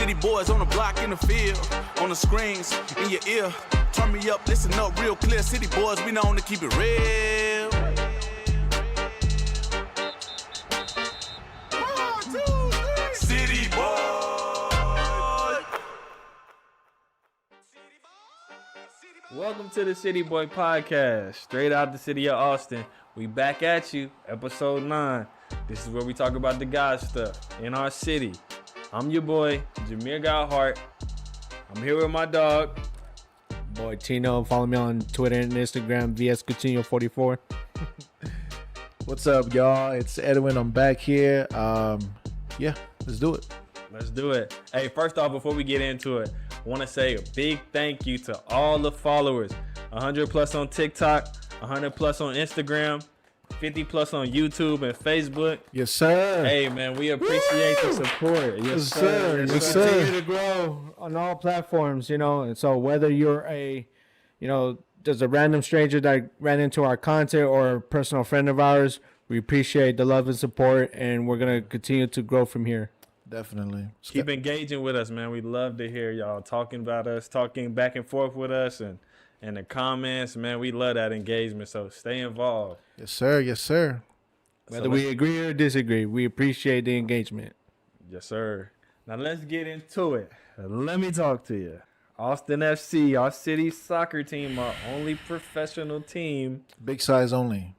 City Boyz on the block, in the field, on the screens, in your ear. Turn me up, listen up real clear. City Boyz, we known to keep it real. 1, 2, 3. City Boyz. Welcome to the City Boyz Podcast, straight out the city of Austin. We back at you, episode 9. This is where we talk about the God stuff in our city. I'm your boy, JamirGotHeart. I'm here with my dog, boy Tino. Follow me on Twitter and Instagram, VSCoutinho44. What's up, y'all? It's Edwin. I'm back here. Yeah, let's do it. Let's do it. Hey, first off, before we get into it, I want to say a big thank you to all the followers. 100 plus on TikTok, 100 plus on Instagram, 50 plus on YouTube and Facebook. Yes, sir. Hey, man, we appreciate the support. Yes, sir. Yes, sir. Continue to grow on all platforms, and so whether you're just a random stranger that ran into our content or a personal friend of ours, we appreciate the love and support, and we're going to continue to grow from here. Definitely. Keep engaging with us, man. We love to hear y'all talking about us, talking back and forth with us, and the comments, man. We love that engagement, so stay involved. Yes, sir. Yes, sir. Whether we agree or disagree, we appreciate the engagement. Yes, sir. Now let's get into it. Let me talk to you. Austin FC, our city soccer team, our only professional team. Big size only.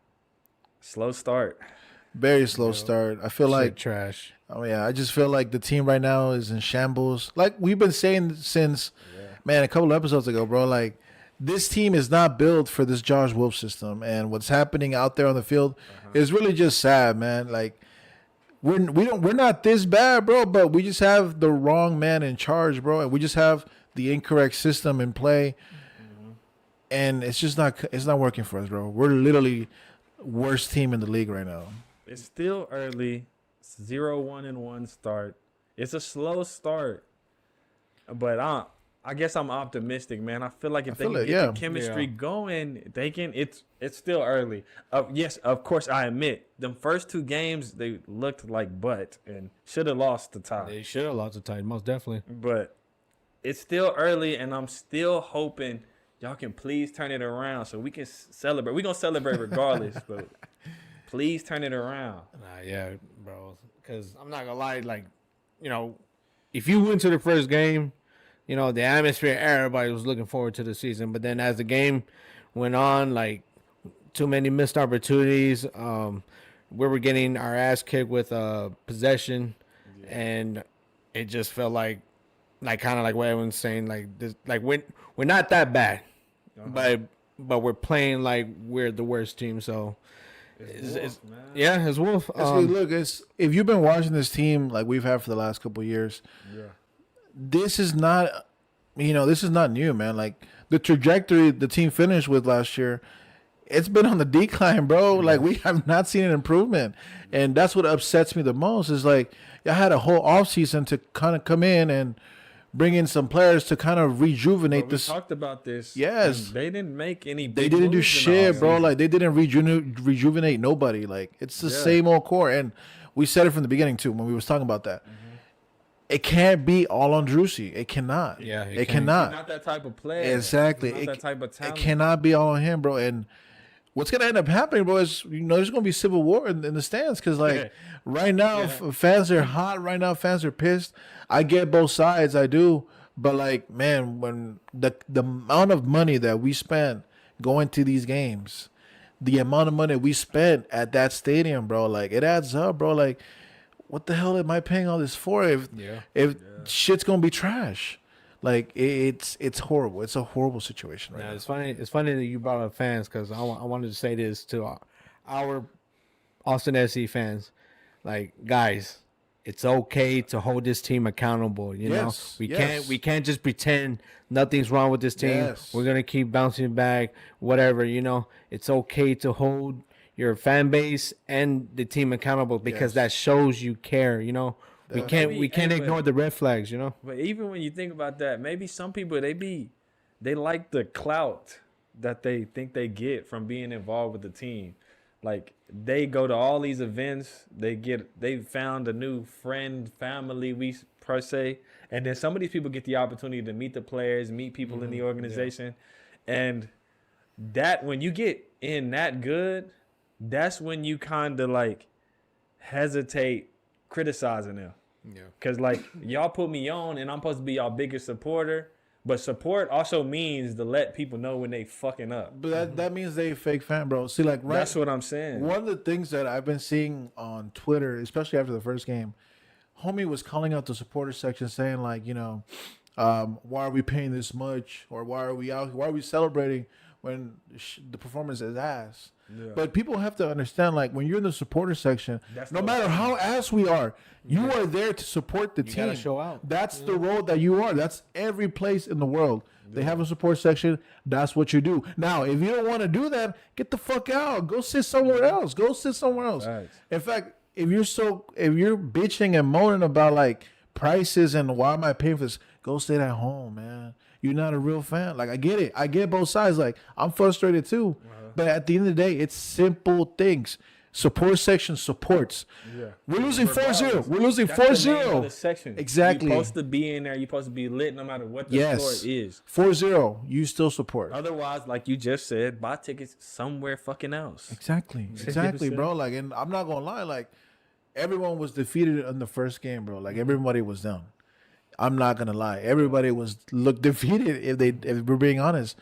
Slow start. Very slow start. I feel like trash. Oh yeah, I just feel like the team right now is in shambles. Like we've been saying since, man, a couple of episodes ago, bro. Like this team is not built for this Josh Wolf system, and what's happening out there on the field is really just sad, man. Like we're not this bad, bro, but we just have the wrong man in charge, bro, and we just have the incorrect system in play, and it's not working for us, bro. We're literally worst team in the league right now. It's still early. 0-1-1 start. It's a slow start, but I guess I'm optimistic, man. I feel like if they can get the chemistry going, they can. It's still early. Yes, of course, I admit them first 2 games they looked like butt and should have lost the tie. They should have lost the tie, most definitely. But it's still early, and I'm still hoping y'all can please turn it around so we can celebrate. We're gonna celebrate regardless, but please turn it around. Yeah, bro. Because I'm not going to lie, if you went to the first game, the atmosphere, everybody was looking forward to the season. But then as the game went on, too many missed opportunities. We were getting our ass kicked with possession. Yeah. And it just felt like kind of like what everyone's saying, we're not that bad. But we're playing like we're the worst team, so... It's Wolf. Look, if you've been watching this team like we've had for the last couple of years, this is not, this is not new, man. Like the trajectory the team finished with last year, it's been on the decline, bro. Like we have not seen an improvement, and that's what upsets me the most. Is like I had a whole offseason to kind of come in and bring in some players to kind of rejuvenate this. We talked about this. Yes. They didn't make any They didn't do shit, bro. Like, they didn't rejuvenate nobody. Like, it's the same old core. And we said it from the beginning, too, when we was talking about that. It can't be all on Drusy. It cannot. Yeah, it cannot. He's not that type of player. Exactly. He's not that type of talent. It cannot be all on him, bro. And what's going to end up happening, bro, is, there's going to be civil war in the stands. Because, right now, fans are hot. Right now, fans are pissed. I get both sides. I do. But, man, when the amount of money that we spent going to these games, the amount of money we spent at that stadium, bro, it adds up, bro. What the hell am I paying all this for if shit's going to be trash? It's horrible. It's a horrible situation right now. It's funny that you brought up fans because I wanted to say this to our Austin SC fans. Guys, it's okay to hold this team accountable. We can't just pretend nothing's wrong with this team. Yes. We're gonna keep bouncing back, whatever. It's okay to hold your fan base and the team accountable because that shows you care. We can't ignore the red flags. But even when you think about that, maybe some people they like the clout that they think they get from being involved with the team. They go to all these events. They found a new friend, family. We per se. And then some of these people get the opportunity to meet the players, meet people in the organization. Yeah. And that when you get in that good, that's when you kind of like hesitate criticizing them. Yeah. Because like y'all put me on and I'm supposed to be y'all biggest supporter. But support also means to let people know when they fucking up. But that means they fake fan, bro. See, like, that's what I'm saying. One of the things that I've been seeing on Twitter, especially after the first game, homie was calling out the supporter section saying, like, you know, why are we paying this much? Or why are we celebrating when the performance is ass? Yeah. But people have to understand, like, when you're in the supporter section, no matter how ass we are, you are there to support the team. You gotta show out. That's the role that you are. That's every place in the world. They have a support section. That's what you do. Now, if you don't want to do that, get the fuck out. Go sit somewhere else. Go sit somewhere else. Right. In fact, if you're bitching and moaning about like prices and why am I paying for this, go sit at home, man. You're not a real fan. Like, I get it. I get both sides. Like, I'm frustrated too. But at the end of the day, it's simple things. Support section supports. Yeah. We're losing 4-0. We're losing 4-0. The section. Exactly. You're supposed to be in there. You're supposed to be lit no matter what the score is. 4-0. You still support. Otherwise, like you just said, buy tickets somewhere fucking else. Exactly. Exactly, bro. Like, and I'm not going to lie. Like, everyone was defeated in the first game, bro. Like, everybody was down. I'm not going to lie. Everybody looked defeated if we're being honest.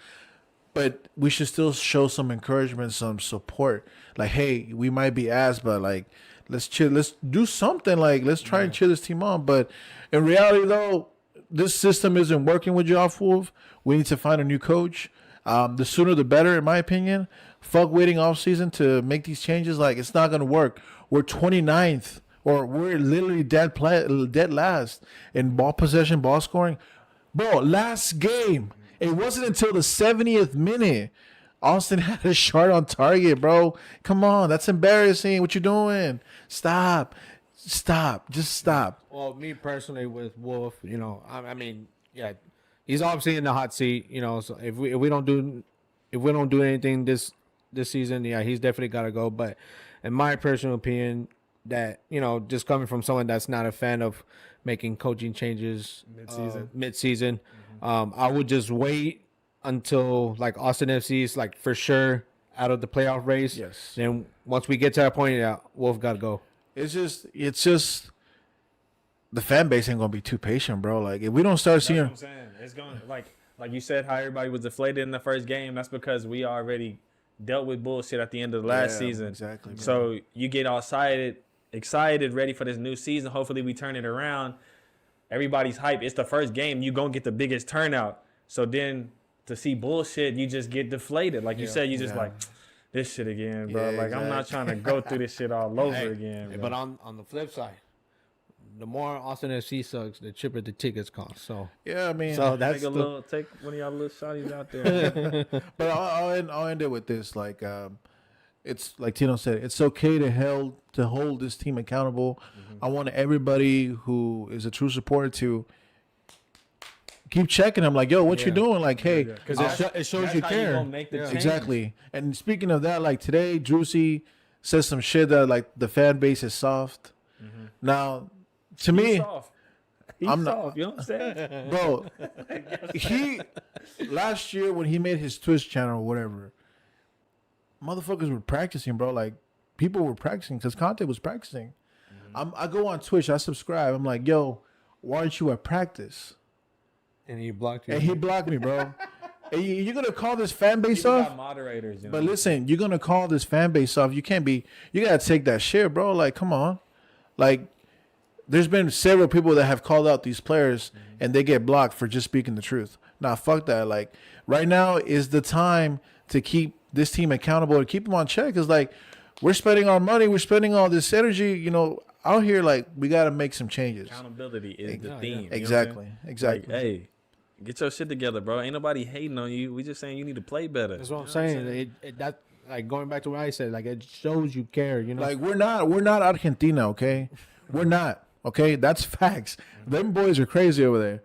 But we should still show some encouragement, some support. Like, hey, we might be ass, but like, let's chill. Let's do something. Like, let's try and cheer this team on. But in reality, though, this system isn't working with y'all fools. We need to find a new coach. The sooner the better, in my opinion. Fuck waiting off season to make these changes. Like, it's not gonna work. We're 29th, or we're literally dead last in ball possession, ball scoring. Bro, last game. It wasn't until the 70th minute Austin had a shot on target, bro. Come on, that's embarrassing. What you doing? Stop. Just stop. Well, me personally with Wolf, you know, I mean, yeah, he's obviously in the hot seat. You know, so if we don't do anything this season, yeah, he's definitely got to go. But in my personal opinion, that, you know, just coming from someone that's not a fan of making coaching changes mid-season. I would just wait until like Austin FC is like for sure out of the playoff race. Yes. Then once we get to that point, yeah, Wolf got to go. It's just the fan base ain't gonna be too patient, bro. Like, if we don't start seeing, what I'm saying, it's going like you said, how everybody was deflated in the first game. That's because we already dealt with bullshit at the end of the last season. Exactly. Man. So you get all excited, ready for this new season. Hopefully we turn it around. Everybody's hype. It's the first game. You gonna get the biggest turnout. So then to see bullshit, you just get deflated. Like you said, you just like, this shit again, bro. Like, exactly. I'm not trying to go through this shit all over again. Bro. But on the flip side, the more Austin FC sucks, the cheaper the tickets cost. So yeah, I mean, so that's take one of y'all little shotties out there. But I'll end it with this. Like, it's like Tino said, it's okay to hold this team accountable. I want everybody who is a true supporter to keep checking them. Like, yo, what you doing? Like, hey, because it shows you care. Exactly. And speaking of that, like today, Drusy says some shit that like the fan base is soft. Now, to me, I'm soft. You know what I'm saying, bro? He last year when he made his Twitch channel or whatever, motherfuckers were practicing, bro. Like, people were practicing because Conte was practicing. I go on Twitch, I subscribe. I'm like, yo, why aren't you at practice? And he blocked you. And he blocked me, bro. And you're gonna call this fan base off? Got moderators, you know? But listen, you're gonna call this fan base off. You can't be. You gotta take that shit, bro. Like, come on. Like, there's been several people that have called out these players and they get blocked for just speaking the truth. Nah, fuck that. Like, right now is the time to keep this team accountable and keep them on check. Cause like, we're spending our money, we're spending all this energy, you know, out here. Like, we got to make some changes. Accountability is the theme. Exactly. Exactly. Like, hey, get your shit together, bro. Ain't nobody hating on you. We just saying you need to play better. That's what I'm saying. That like going back to what I said, like it shows you care, you know. Like we're not Argentina, okay? We're not, okay? That's facts. Them boys are crazy over there.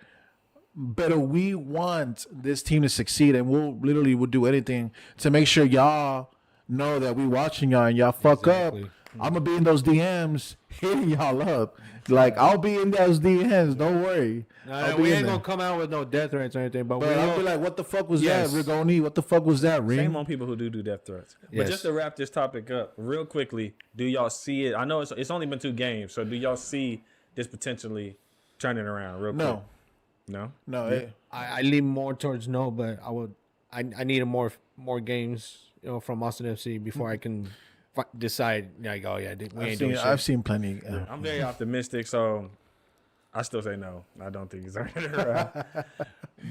But we want this team to succeed, and we'll do anything to make sure y'all know that we watching y'all and y'all fuck up I'm gonna be in those DMs hitting y'all up. Like I'll be in those DMs. Don't worry. No, we ain't gonna come out with no death threats or anything. But I'll be like, what the fuck was that, Rigoni? What the fuck was that, Ring? Shame on people who do death threats. Yes. But just to wrap this topic up real quickly, do y'all see it? I know it's only been 2 games, so do y'all see this potentially turning around real quick? No. I lean more towards no, but I need more games, from Austin FC before I can decide. Like, oh yeah, we ain't doing shit. I've seen plenty. I'm very optimistic, so I still say no. I don't think he's turning around.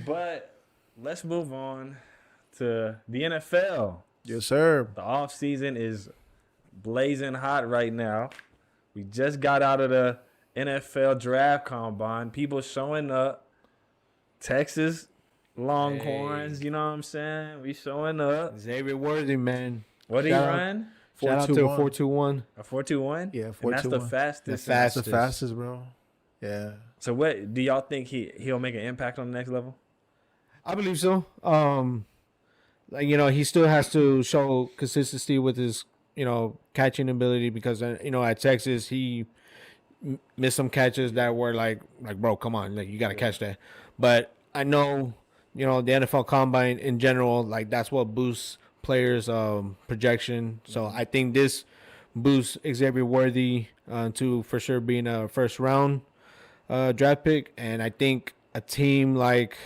But let's move on to the NFL. Yes, sir. The offseason is blazing hot right now. We just got out of the NFL draft combine. People showing up. Texas Longhorns, you know what I'm saying? We showing up. Xavier Worthy, man. What did he run? Shout out to a 4.21. A 4.21? Yeah, 4.21. And that's the fastest. That's the fastest, bro. Yeah. So what do y'all think he'll make an impact on the next level? I believe so. He still has to show consistency with his, catching ability because at Texas he missed some catches that were like bro, come on, like you got to catch that. But I know, the NFL Combine in general, like that's what boosts players' projection. So I think this boosts Xavier Worthy to for sure being a first round draft pick. And I think a team like,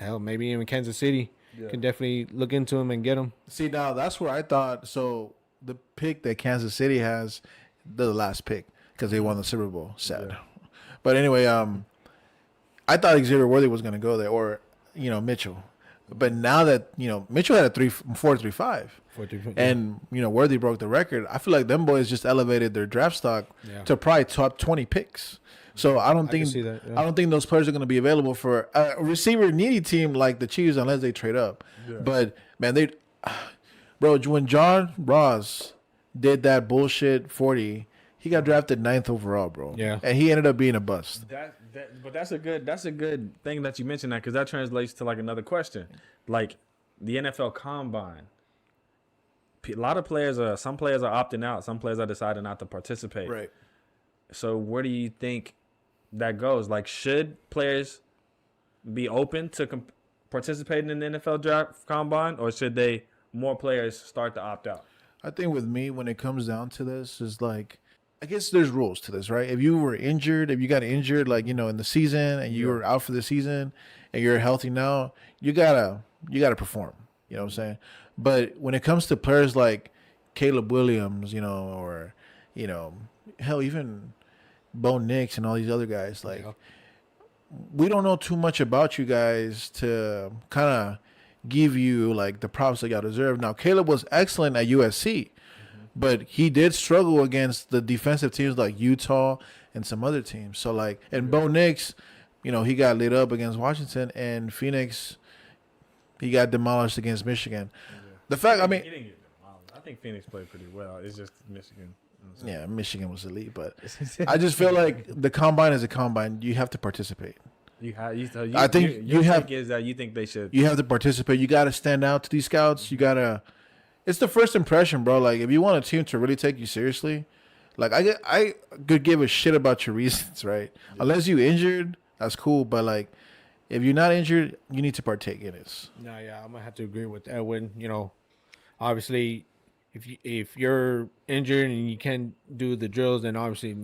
hell, maybe even Kansas City can definitely look into him and get him. See, now that's where I thought, so the pick that Kansas City has, the last pick, because they won the Super Bowl. Sad. Yeah. But anyway, I thought Xavier Worthy was going to go there, or, Mitchell. But now that, Mitchell had a 4.35. And, Worthy broke the record. I feel like them boys just elevated their draft stock to probably top 20 picks. So I don't think those players are going to be available for a receiver needy team like the Chiefs unless they trade up. Yeah. But, man, when John Ross did that bullshit 40, he got drafted 9th overall, bro. Yeah. And he ended up being a bust. But that's a good thing that you mentioned that, because that translates to like another question, like the NFL Combine. A lot of players some players are opting out, some players are deciding not to participate. Right. So where do you think that goes? Like, should players be open to participating in the NFL Draft Combine, or should more players start to opt out? I think with me, when it comes down to this, is like, I guess there's rules to this, right? If you got injured, like, in the season and you were out for the season and you're healthy now, you gotta perform. You know what I'm saying? But when it comes to players like Caleb Williams, or, hell, even Bo Nix and all these other guys, like, we don't know too much about you guys to kind of give you, like, the props that y'all deserve. Now, Caleb was excellent at USC. But he did struggle against the defensive teams like Utah and some other teams. So, like, and Bo Nix, he got lit up against Washington, and Phoenix, he got demolished against Michigan. Yeah. The fact, he didn't get demolished. I think Phoenix played pretty well. It's just Michigan. Yeah, Michigan was elite, but I just feel like the Combine is a Combine. You have to participate. You think they should. You have to participate. You got to stand out to these scouts. You got to. It's the first impression, bro. Like, if you want a team to really take you seriously, like, I could give a shit about your reasons, right? Yeah. Unless you injured, that's cool. But, like, if you're not injured, you need to partake in this. No, yeah, I'm gonna have to agree with Edwin. Obviously, if you're injured and you can't do the drills, then obviously,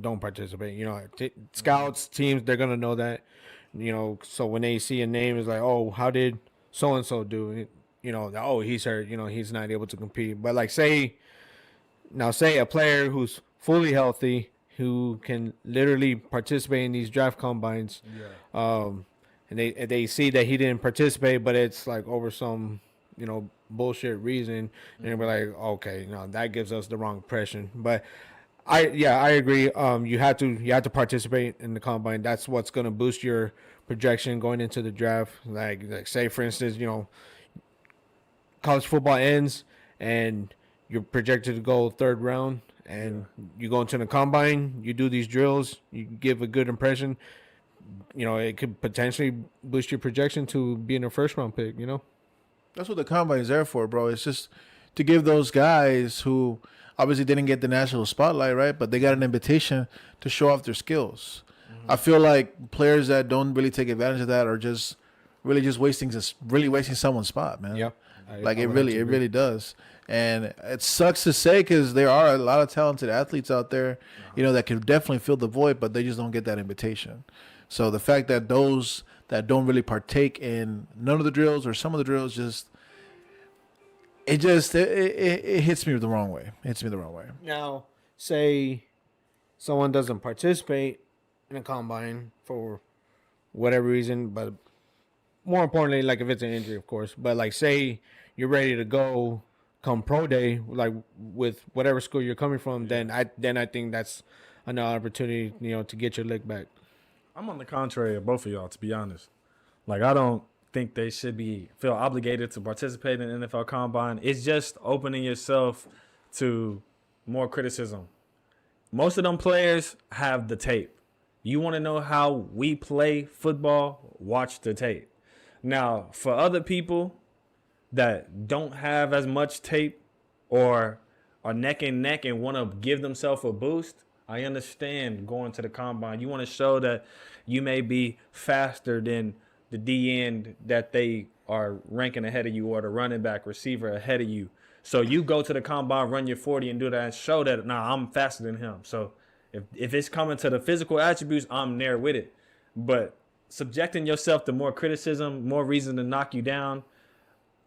don't participate. Scouts, teams, they're gonna know that. So when they see a name, it's like, oh, how did so and so do? He's hurt, he's not able to compete. But like say a player who's fully healthy, who can literally participate in these draft combines, and they see that he didn't participate, but it's like over some, bullshit reason, and we're like, okay, that gives us the wrong impression. But I agree. You have to participate in the combine. That's what's gonna boost your projection going into the draft. Like say for instance, college football ends and you're projected to go 3rd round, and you go into the combine, you do these drills, you give a good impression, it could potentially boost your projection to being a 1st round pick. That's what the combine is there for, bro. It's just to give those guys who, obviously didn't get the national spotlight, right? But they got an invitation to show off their skills. I feel like players that don't really take advantage of that are just really just wasting someone's spot, man. Yep. Like it really does. And it sucks to say because there are a lot of talented athletes out there, that can definitely fill the void, but they just don't get that invitation. So the fact that those that don't really partake in none of the drills or some of the drills it hits me the wrong way. It hits me the wrong way. Now, say someone doesn't participate in a combine for whatever reason, but more importantly, like if it's an injury, of course, but like say you're ready to go come pro day, like with whatever school you're coming from, then I think that's another opportunity, to get your lick back. I'm on the contrary of both of y'all, to be honest. Like, I don't think they should feel obligated to participate in the NFL Combine. It's just opening yourself to more criticism. Most of them players have the tape. You want to know how we play football? Watch the tape. Now, for other people that don't have as much tape or are neck and neck and want to give themselves a boost, I understand going to the combine. You want to show that you may be faster than the D end that they are ranking ahead of you or the running back receiver ahead of you. So you go to the combine, run your 40 and do that and show that, I'm faster than him. So if it's coming to the physical attributes, I'm there with it. But subjecting yourself to more criticism, more reason to knock you down,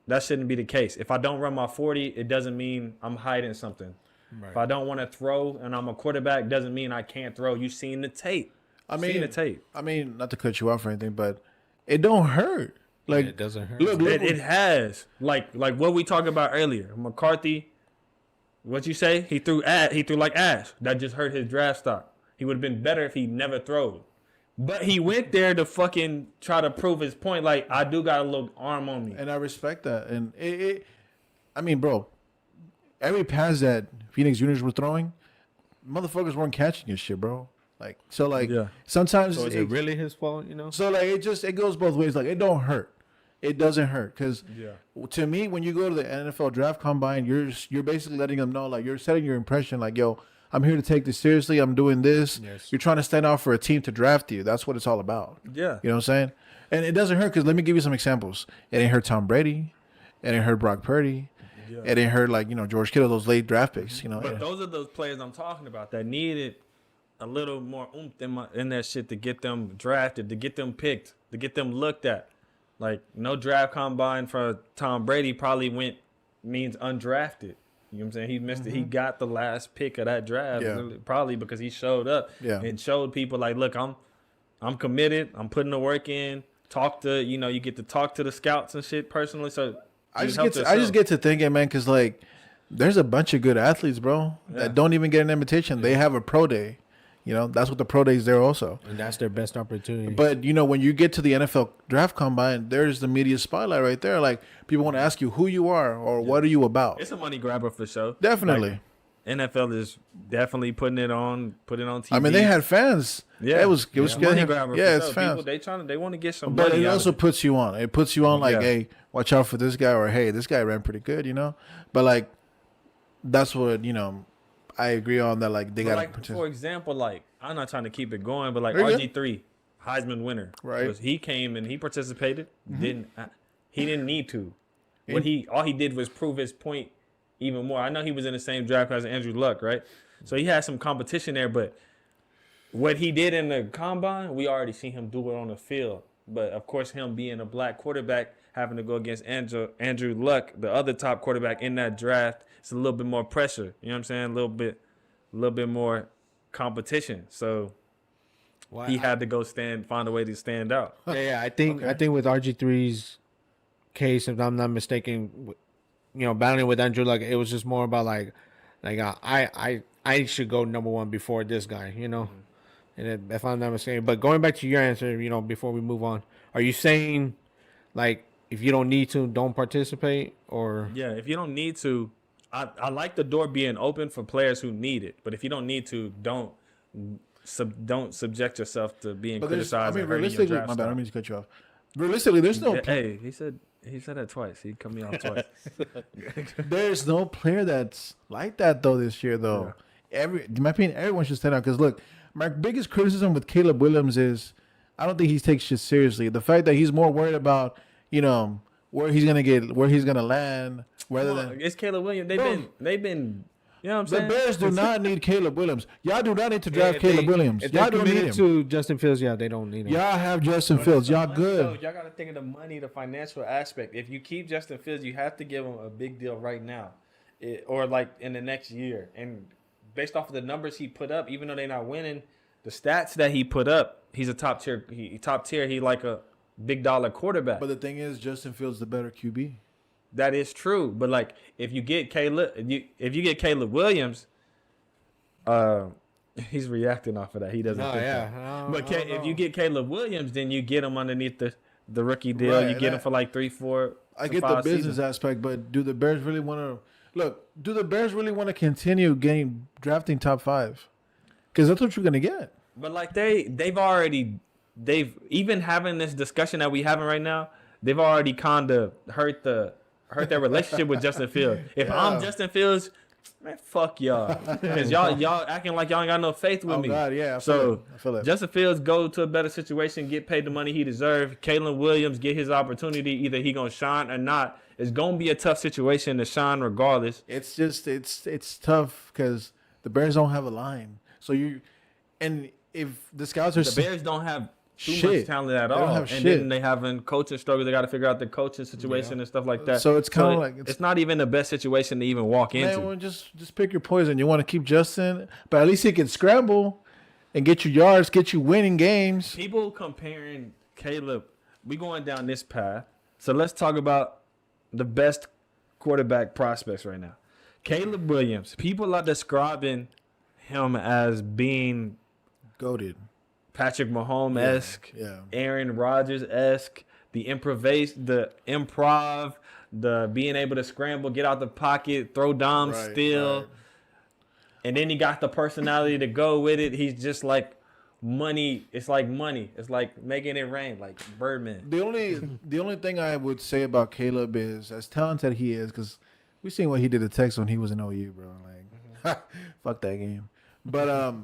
that shouldn't be the case. If I don't run my 40, it doesn't mean I'm hiding something. Right. If I don't want to throw and I'm a quarterback, doesn't mean I can't throw. You've seen the tape. I mean, not to cut you off or anything, but it don't hurt. Like it doesn't hurt. Look, it has. Like what we talked about earlier. McCarthy, what you say? He threw like ass. That just hurt his draft stock. He would have been better if he never throwed. But he went there to fucking try to prove his point. Like, I do got a little arm on me. And I respect that. And I mean, bro, every pass that Phoenix Juniors were throwing, motherfuckers weren't catching your shit, bro. Sometimes. So is it really his fault, So, it goes both ways. Like, it don't hurt. It doesn't hurt. Because to me, when you go to the NFL Draft Combine, you're basically letting them know, like, you're setting your impression, like, yo, I'm here to take this seriously. I'm doing this. Yes. You're trying to stand out for a team to draft you. That's what it's all about. Yeah. You know what I'm saying? And it doesn't hurt because let me give you some examples. It ain't hurt Tom Brady. It ain't hurt Brock Purdy. Yeah. It ain't hurt, George Kittle, those late draft picks. But those are those players I'm talking about that needed a little more oomph in that shit to get them drafted, to get them picked, to get them looked at. Like, no draft combine for Tom Brady probably means undrafted. You know what I'm saying? He missed it. He got the last pick of that draft, probably because he showed up and showed people like, look, I'm committed. I'm putting the work in. You get to talk to the scouts and shit personally. So I just get to thinking, man, because there's a bunch of good athletes, bro, that don't even get an invitation. Yeah. They have a pro day. That's what the pro day is there also. And that's their best opportunity. But, when you get to the NFL Draft Combine, there's the media spotlight right there. Like, people want to ask you who you are or what are you about. It's a money grabber for sure. Definitely. NFL is definitely putting it on TV. I mean, they had fans. Yeah. It was money grabber. Yeah, it's sure. Fans. People, they want to get some but money. But it also puts you on. It puts you on like, hey, watch out for this guy, or hey, this guy ran pretty good, But that's what, I agree on that. They got for example, I'm not trying to keep it going, but RG3, Heisman winner, right? He came and he participated. He didn't need to. All he did was prove his point even more. I know he was in the same draft as Andrew Luck, right? So he had some competition there, but what he did in the combine, we already seen him do it on the field. But of course, him being a black quarterback, having to go against Andrew Luck, the other top quarterback in that draft, it's a little bit more pressure. You know what I'm saying? A little bit more competition. So he had to go find a way to stand out. Yeah, I think with RG3's case, if I'm not mistaken, battling with Andrew Luck, it was just more about I should go number one before this guy, And if I'm not mistaken, but going back to your answer, before we move on, are you saying if you don't need to, don't participate, or if you don't need to, I like the door being open for players who need it, but if you don't need to, don't subject yourself to being criticized. Realistically, my bad, I don't mean to cut you off. Realistically, there's no. Hey, he said He said that twice. He cut me off twice. There's no player that's like that though this year though. Yeah. In my opinion, everyone should stand out because look, my biggest criticism with Caleb Williams is I don't think he takes shit seriously. The fact that he's more worried about where he's gonna land, rather than it's Caleb Williams. They've been. You know what I'm saying? The Bears do not need Caleb Williams. Y'all do not need to draft Caleb Williams. If y'all don't need him. To Justin Fields, they don't need him. Y'all have Justin Fields. Y'all good. Y'all got to think of the money, the financial aspect. If you keep Justin Fields, you have to give him a big deal right now, or like in the next year. And based off of the numbers he put up, even though they're not winning, the stats that he put up, he's a top tier. He like a big dollar quarterback. But the thing is, Justin Fields the better QB. That is true. But like, if you get Caleb Williams. He's reacting off of that. He doesn't. If you get Caleb Williams, then you get him underneath the rookie deal. Right, you get him for like 3-4. I get the business aspect, but do the Bears really want to look? Do the Bears really want to continue drafting top 5? Because that's what you're gonna get. But like they've even having this discussion that we having right now, they've already kind of hurt their relationship with Justin Fields. If I'm Justin Fields. Man, fuck y'all. Because y'all acting like y'all ain't got no faith with me. God, yeah. I feel it. Justin Fields go to a better situation, get paid the money he deserves. Caleb Williams get his opportunity. Either he going to shine or not. It's going to be a tough situation to shine regardless. It's just, it's tough because the Bears don't have a line. So and if the scouts are... The Bears don't have too much talent at all. And then they having coaching struggles. They got to figure out the coaching situation and stuff like that. So it's kind of like it's not even the best situation to even walk into. Man, just pick your poison. You want to keep Justin, but at least he can scramble and get you yards, get you winning games. People comparing Caleb. We going down this path. So let's talk about the best quarterback prospects right now. Caleb Williams. People are describing him as being goated. Patrick Mahomes-esque, Aaron Rodgers-esque, the improv, the being able to scramble, get out the pocket, throw down, steal. Right. And then he got the personality to go with it. He's just like money. It's like money. It's like making it rain, like Birdman. The only thing I would say about Caleb is, as talented he is, because we seen what he did to Texas when he was in OU, bro. Like, fuck that game. But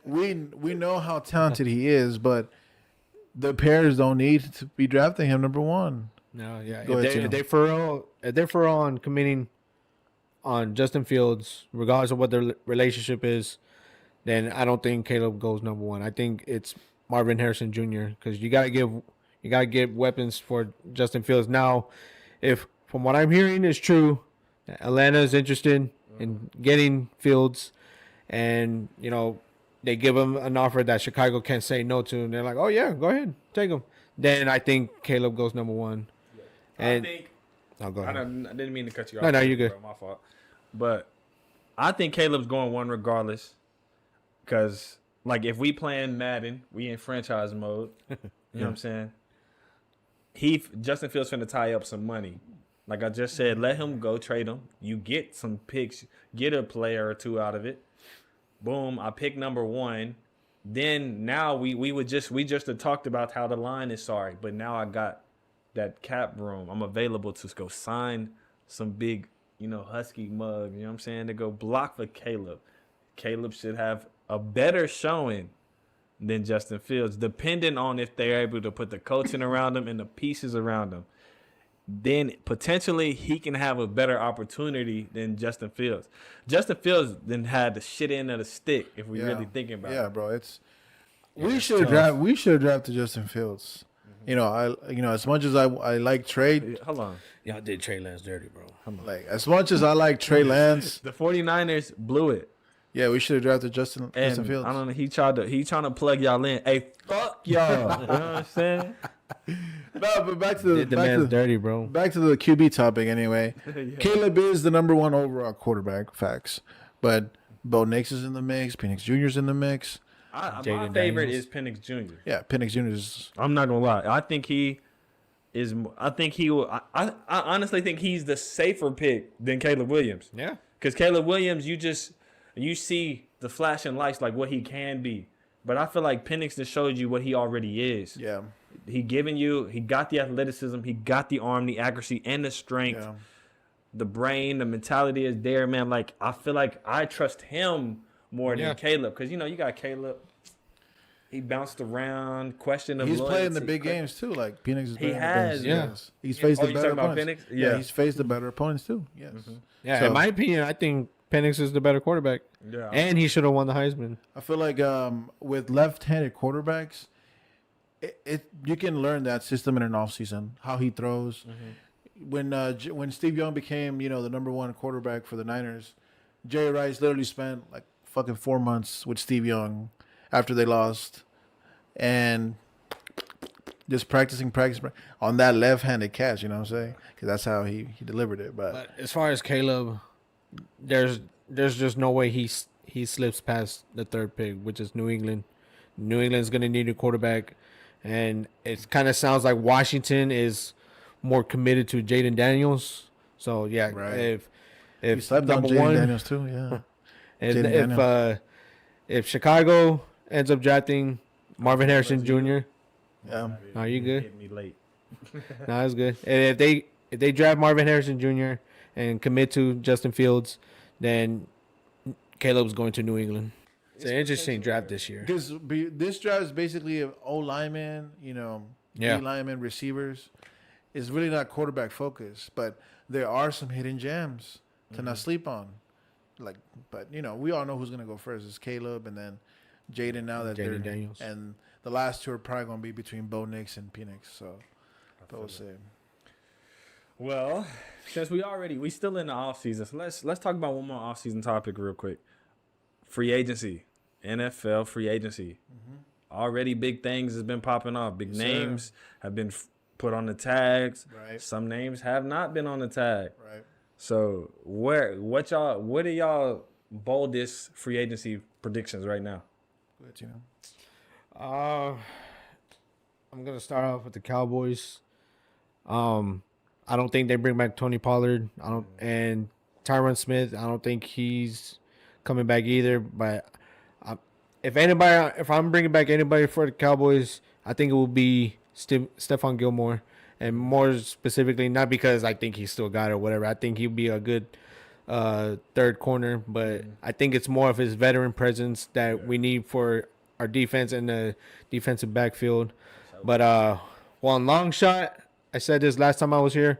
we know how talented he is, but the Bears don't need to be drafting him number 1. No, yeah. If they're for real on committing on Justin Fields, regardless of what their relationship is, then I don't think Caleb goes number 1. I think it's Marvin Harrison Jr. because you gotta get weapons for Justin Fields. Now, if from what I'm hearing is true, Atlanta is interested in getting Fields. And, they give him an offer that Chicago can't say no to. And they're like, oh, yeah, go ahead. Take him. Then I think Caleb goes number 1. And go ahead. I didn't mean to cut you off. No, you're good. Bro, my fault. But I think Caleb's going 1 regardless. Because, like, if we playing Madden, we in franchise mode. You know what I'm saying? Justin Fields finna tie up some money. Like I just said, let him go, trade him. You get some picks, get a player or 2 out of it. Boom, I pick number 1. Then now we just talked about how the line is sorry, but now I got that cap room. I'm available to go sign some big, Husky mug, you know what I'm saying, to go block for Caleb. Caleb should have a better showing than Justin Fields, depending on if they're able to put the coaching around him and the pieces around him. Then potentially he can have a better opportunity than Justin Fields. Justin Fields then had the shit end of the stick if we really thinking about it. Yeah, bro. We should have drafted Justin Fields. Mm-hmm. As much as I like Trey. Hold on. Y'all did Trey Lance dirty, bro. Like as much as I like Trey Lance, the 49ers blew it. Yeah, we should have drafted Justin Fields. I don't know. He trying to plug y'all in. Hey, fuck y'all. You know what I'm saying? No, but back to dirty, bro. Back to the QB topic anyway. Caleb is the number 1 overall quarterback, facts. But Bo Nix is in the mix. Penix Jr.'s in the mix. My favorite is Penix Jr. Yeah, Penix Jr. is. I'm not gonna lie. I think he is. I honestly think he's the safer pick than Caleb Williams. Yeah, because Caleb Williams, you see the flashing lights like what he can be. But I feel like Penix just showed you what he already is. Yeah. He got the athleticism, he got the arm, the accuracy, and the strength. Yeah. The brain, the mentality is there, man. Like, I feel like I trust him more than Caleb. Because, you got Caleb. He bounced around, questioned the loyalty. He's playing the big games, too. Like, Penix is He has. Yes. He's faced the better opponents. Yeah, he's faced the better opponents, too. Yes. Mm-hmm. Yeah, so, in my opinion, I think Penix is the better quarterback. Yeah. And he should have won the Heisman. I feel like with left-handed quarterbacks, you can learn that system in an offseason, how he throws. Mm-hmm. When Steve Young became, the number one quarterback for the Niners, Jerry Rice literally spent like fucking 4 months with Steve Young after they lost, and just practicing on that left-handed catch. You know what I'm saying? Because that's how he delivered it. But as far as Caleb, there's just no way he slips past the third pick, which is New England. New England's gonna need a quarterback, and it kind of sounds like Washington is more committed to Jaden Daniels. So yeah, right. If he slept on Jaden Daniels too, yeah. And if Chicago ends up drafting Marvin Harrison Jr., are you good? Hit me late. No, that's good. And if they draft Marvin Harrison Jr. and commit to Justin Fields, then Caleb's going to New England. It's an interesting draft this year. Because this draft is basically O lineman, D lineman, receivers. It's really not quarterback focused, but there are some hidden gems to not sleep on. But we all know who's gonna go first. It's Caleb, and then Jaden. Now that Jaden Daniels, and the last two are probably gonna be between Bo Nix and Penix. So, we'll see. Well, since we still in the offseason, so let's talk about one more offseason topic real quick. Free agency, NFL free agency. Mm-hmm. Already big things has been popping off. Big names have been put on the tags. Right. Some names have not been on the tag. Right. So what are y'all boldest free agency predictions right now? Go ahead, I'm gonna start off with the Cowboys. I don't think they bring back Tony Pollard. And Tyron Smith. I don't think he's coming back either. But if I'm bringing back anybody for the Cowboys, I think it will be Stephon Gilmore. And more specifically, not because I think he still got it or whatever. I think he'll be a good third corner. But I think it's more of his veteran presence that we need for our defense and the defensive backfield. But one long shot, I said this last time I was here.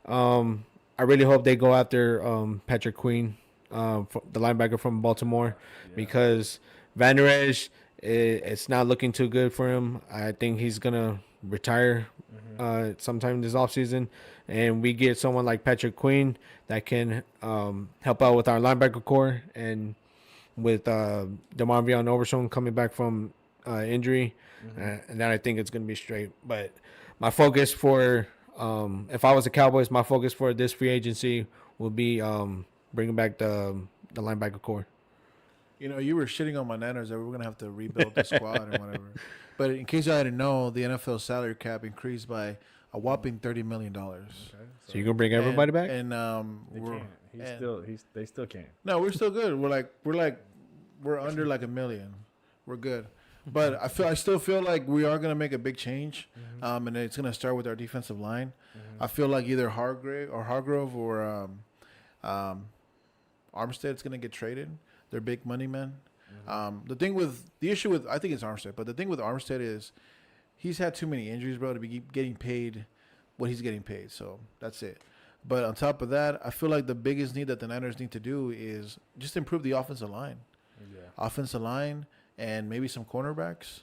I really hope they go after Patrick Queen, the linebacker from Baltimore, because Van Der Esch, it's not looking too good for him. I think he's going to retire sometime this offseason, and we get someone like Patrick Queen that can help out with our linebacker core, and with DeMarvion Overshown coming back from injury, and then I think it's going to be straight. But my focus for if I was the Cowboys, my focus for this free agency will be bringing back the linebacker core. You were shitting on my Niners that we were going to have to rebuild the squad and whatever. But in case y'all didn't know, the NFL salary cap increased by a whopping $30 million. Okay, so you gonna bring everybody back? And they still can't. No, we're still good. We're under like $1 million. We're good. But I still feel like we are gonna make a big change. And it's gonna start with our defensive line. I feel like either Hargrove or Armstead's gonna get traded. They're big money men. The issue with I think it's Armstead, but the thing with Armstead is he's had too many injuries, bro, to be getting paid what he's getting paid. So that's it. But on top of that, I feel like the biggest need that the Niners need to do is just improve the offensive line. Yeah. Offensive line and maybe some cornerbacks.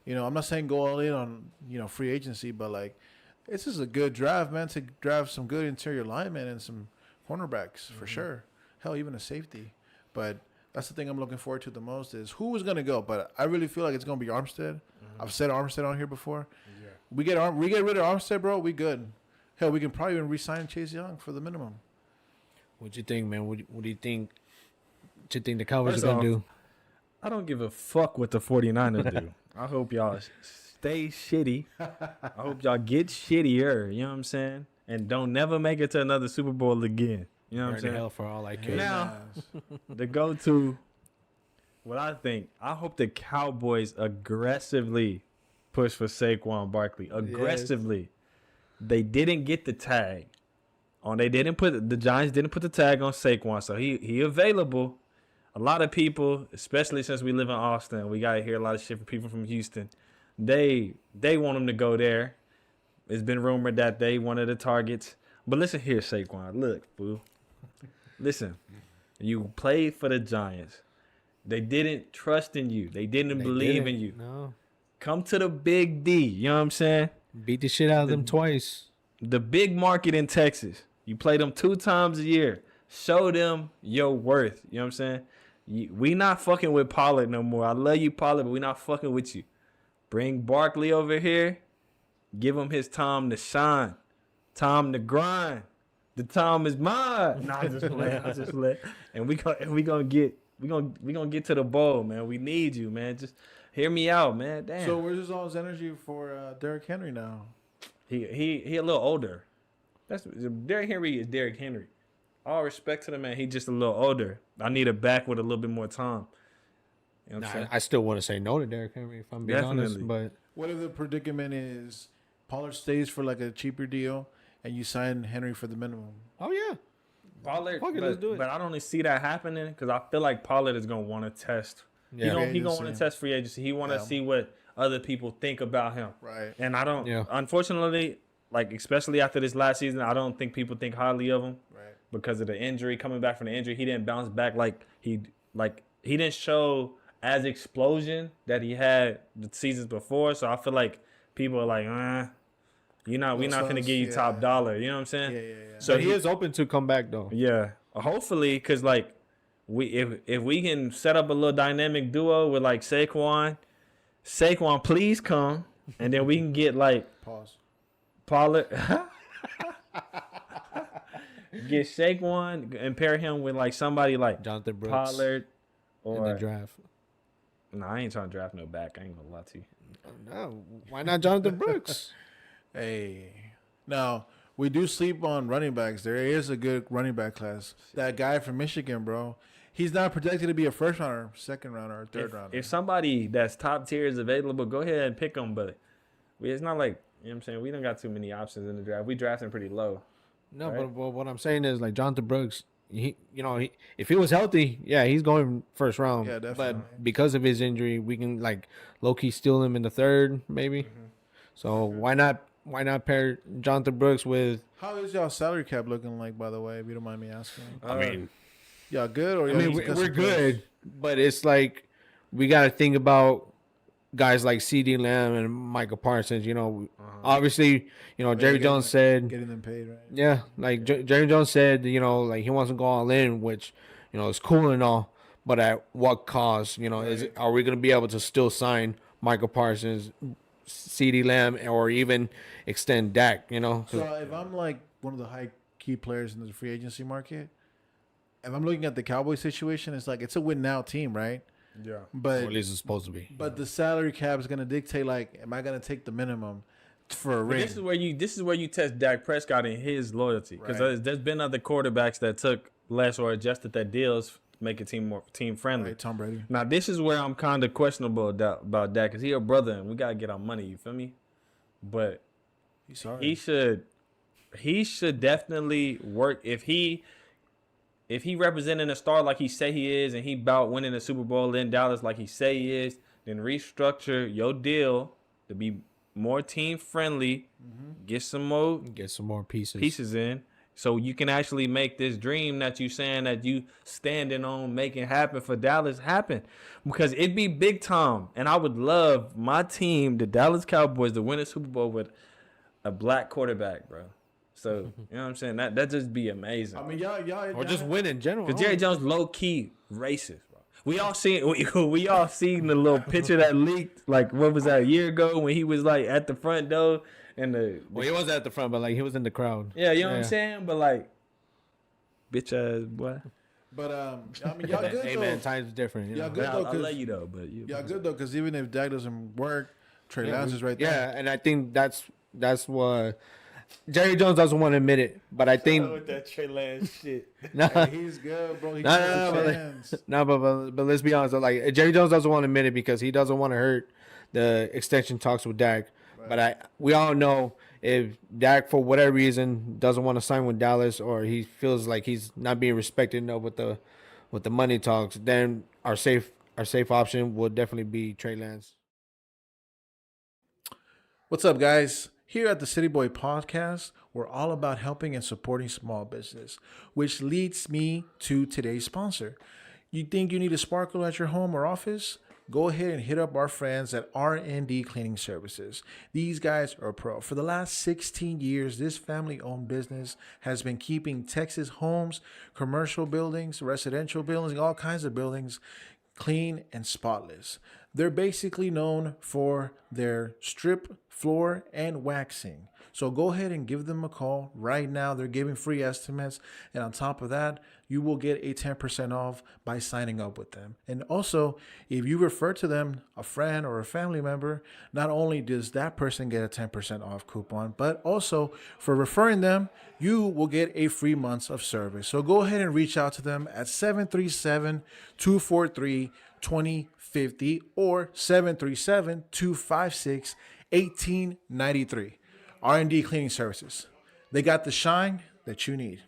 I'm not saying go all in on, free agency, but like this is a good draft, man, to draft some good interior linemen and some cornerbacks for sure. Hell, even a safety. But that's the thing I'm looking forward to the most is who is going to go. But I really feel like it's going to be Armstead. I've said Armstead on here before. Yeah. We get rid of Armstead, bro, we good. Hell, we can probably even re-sign Chase Young for the minimum. What you think, man? What do you think? What you think the Cowboys are going to do? I don't give a fuck what the 49ers do. I hope y'all stay shitty. I hope y'all get shittier. You know what I'm saying? And don't never make it to another Super Bowl again. You know what I'm saying? Hell for all I care. Now, the go-to, what I think, I hope the Cowboys aggressively push for Saquon Barkley aggressively. Yes. They didn't get the tag. The Giants didn't put the tag on Saquon, so he available. A lot of people, especially since we live in Austin, we gotta hear a lot of shit from people from Houston. They want him to go there. It's been rumored that they one of the targets. But listen here, Saquon. Look, fool. Listen, you played for the Giants. They didn't trust in you. They didn't believe in you. No. Come to the Big D. You know what I'm saying? Beat the shit out of them twice. The big market in Texas. You play them 2 times a year. Show them your worth. You know what I'm saying? We not fucking with Pollard no more. I love you, Pollard, but we not fucking with you. Bring Barkley over here. Give him his time to shine. Time to grind. The time is mine. Nah, I just let. And we gonna get to the bowl, man. We need you, man. Just hear me out, man. Damn. So where's all his energy for Derrick Henry now? He a little older. Derrick Henry is Derrick Henry. All respect to the man. He just a little older. I need a back with a little bit more time. You know what I'm saying? I still want to say no to Derrick Henry if I'm being honest. But what if the predicament is Pollard stays for like a cheaper deal and you sign Henry for the minimum? Oh yeah, Pollard. Let's do it. But I don't see that happening because I feel like Pollard is gonna want to test. Yeah, he gonna want to test free agency. He want to see what other people think about him. Right. And I don't. Yeah. Unfortunately, like especially after this last season, I don't think people think highly of him. Right. Because of the injury, coming back from the injury, he didn't bounce back like he didn't show as explosion that he had the seasons before. So I feel like people are like, we're not gonna give you top dollar. You know what I'm saying? Yeah. So he is open to come back though. Yeah, hopefully, because like if we can set up a little dynamic duo with like Saquon, please come, and then we can get like Pollard. Get Saquon and pair him with like somebody like Jonathan Brooks, Pollard, or in the draft. No, I ain't trying to draft no back. I ain't gonna lie to you. No, why not Jonathan Brooks? Hey, now we do sleep on running backs. There is a good running back class. That guy from Michigan, bro. He's not projected to be a first rounder, second rounder, or third rounder. If somebody that's top tier is available, go ahead and pick them. But it's not like, you know what I'm saying, we don't got too many options in the draft. We drafting pretty low. No, right? but what I'm saying is like Jonathan Brooks, if he was healthy, he's going first round. Yeah, definitely. But because of his injury, we can like low key steal him in the third, maybe. Mm-hmm. So why not pair Jonathan Brooks with? How is y'all salary cap looking like, by the way? If you don't mind me asking. I mean, y'all good or we're good, but it's like we got to think about guys like CeeDee Lamb and Micah Parsons. Obviously, Jerry Jones said getting them paid, right? Yeah, like Jerry Jones said, like he wants to go all in, which is cool and all, but at what cost? Are we going to be able to still sign Micah Parsons, CeeDee Lamb, or even extend Dak? So if I'm like one of the high key players in the free agency market, if I'm looking at the Cowboys situation, it's like it's a win now team, right? Yeah, but or at least it's supposed to be. But the salary cap is going to dictate like, am I going to take the minimum for a ring? This is where you test Dak Prescott and his loyalty, because there's been other quarterbacks that took less or adjusted their deals to make a team more team friendly. Right, Tom Brady. Now this is where I'm kind of questionable about Dak, because he a brother and we gotta get our money. You feel me? But he should definitely work if he representing a star like he say he is, and he about winning a Super Bowl in Dallas like he say he is, then restructure your deal to be more team friendly. Mm-hmm. Get some more pieces in, so you can actually make this dream that you saying that you standing on making happen for Dallas happen, because it'd be big time. And I would love my team, the Dallas Cowboys, to win a Super Bowl with a black quarterback, bro. So, you know what I'm saying? That just be amazing. I mean, y'all or just win in general. Because Jerry Jones low key racist, bro. We all seen the little picture that leaked, like what was that, a year ago, when he was like at the front door and he wasn't at the front, but like he was in the crowd. Yeah, you know what I'm saying? But like, bitch ass boy. But I mean, y'all good hey, though. Man, times different. Y'all good though. I love you though, but y'all good though, because even if Dak doesn't work, Trey Lance is right there. Yeah, and I think that's what. Jerry Jones doesn't want to admit it, but I think with that Trey Lance shit. Hey, he's good, bro. But let's be honest. Like Jerry Jones doesn't want to admit it because he doesn't want to hurt the extension talks with Dak. Right. But we all know if Dak, for whatever reason, doesn't want to sign with Dallas, or he feels like he's not being respected enough with the money talks, then our safe option will definitely be Trey Lance. What's up, guys? Here at the City Boy Podcast, we're all about helping and supporting small business, which leads me to today's sponsor. You think you need a sparkler at your home or office? Go ahead and hit up our friends at R&D Cleaning Services. These guys are pro. For the last 16 years, this family-owned business has been keeping Texas homes, commercial buildings, residential buildings, all kinds of buildings clean and spotless. They're basically known for their strip, floor, and waxing. So go ahead and give them a call right now. They're giving free estimates. And on top of that, you will get a 10% off by signing up with them. And also, if you refer to them, a friend or a family member, not only does that person get a 10% off coupon, but also for referring them, you will get a free month of service. So go ahead and reach out to them at 737-243-2050 or 737-256-1893. R&D Cleaning Services. They got the shine that you need.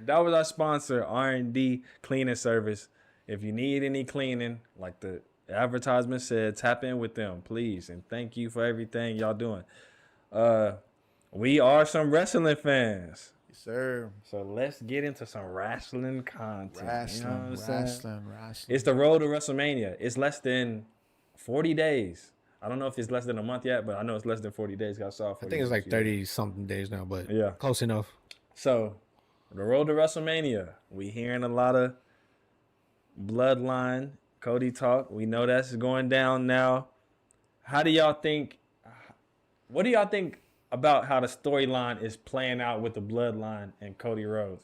That was our sponsor, R&D Cleaning Service. If you need any cleaning, like the advertisement said, tap in with them, please. And thank you for everything y'all doing. We are some wrestling fans. Yes, sir. So let's get into some wrestling content. Wrestling. It's the road to WrestleMania. It's less than 40 days. I don't know if it's less than a month yet, but I know it's less than 40 days. I think it's like 30-something days now, but yeah, close enough. So, the road to WrestleMania. We hearing a lot of Bloodline, Cody talk. We know that's going down now. What do y'all think about how the storyline is playing out with the Bloodline and Cody Rhodes?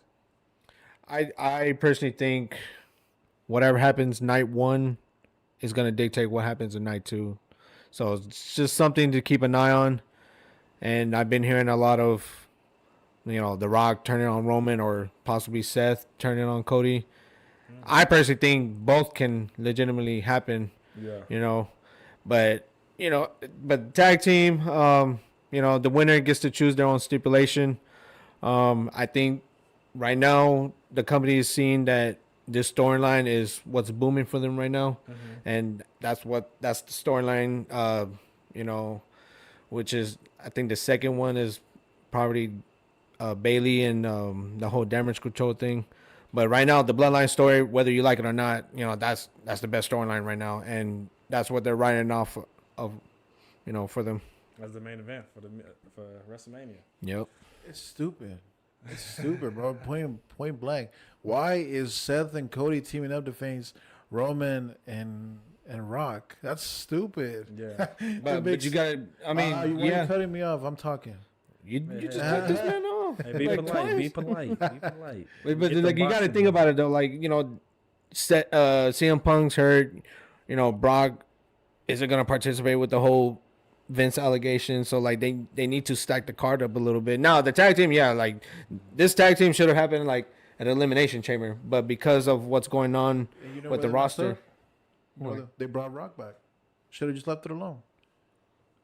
I personally think whatever happens night 1 is going to dictate what happens in night 2. So it's just something to keep an eye on. And I've been hearing a lot of, The Rock turning on Roman or possibly Seth turning on Cody. Mm-hmm. I personally think both can legitimately happen. Yeah. But tag team, the winner gets to choose their own stipulation. I think right now the company is seeing that this storyline is what's booming for them right now. Mm-hmm. And that's the storyline, which is, I think the second one is probably Bailey and the whole damage control thing. But right now, the Bloodline story, whether you like it or not, that's the best storyline right now. And that's what they're writing off of, for them. As the main event for WrestleMania. Yep. It's stupid. It's stupid, bro. Point blank. Why is Seth and Cody teaming up to face Roman and Rock? That's stupid. Yeah. but you got to, you're cutting me off. I'm talking. You just cut this man off. Hey, be polite. But you got to think about it, though. CM Punk's hurt. Brock isn't going to participate with the whole Vince allegation, so they need to stack the card up a little bit. Now the tag team, this tag team should have happened at Elimination Chamber, but because of what's going on with the roster, they brought Rock back. Should have just left it alone.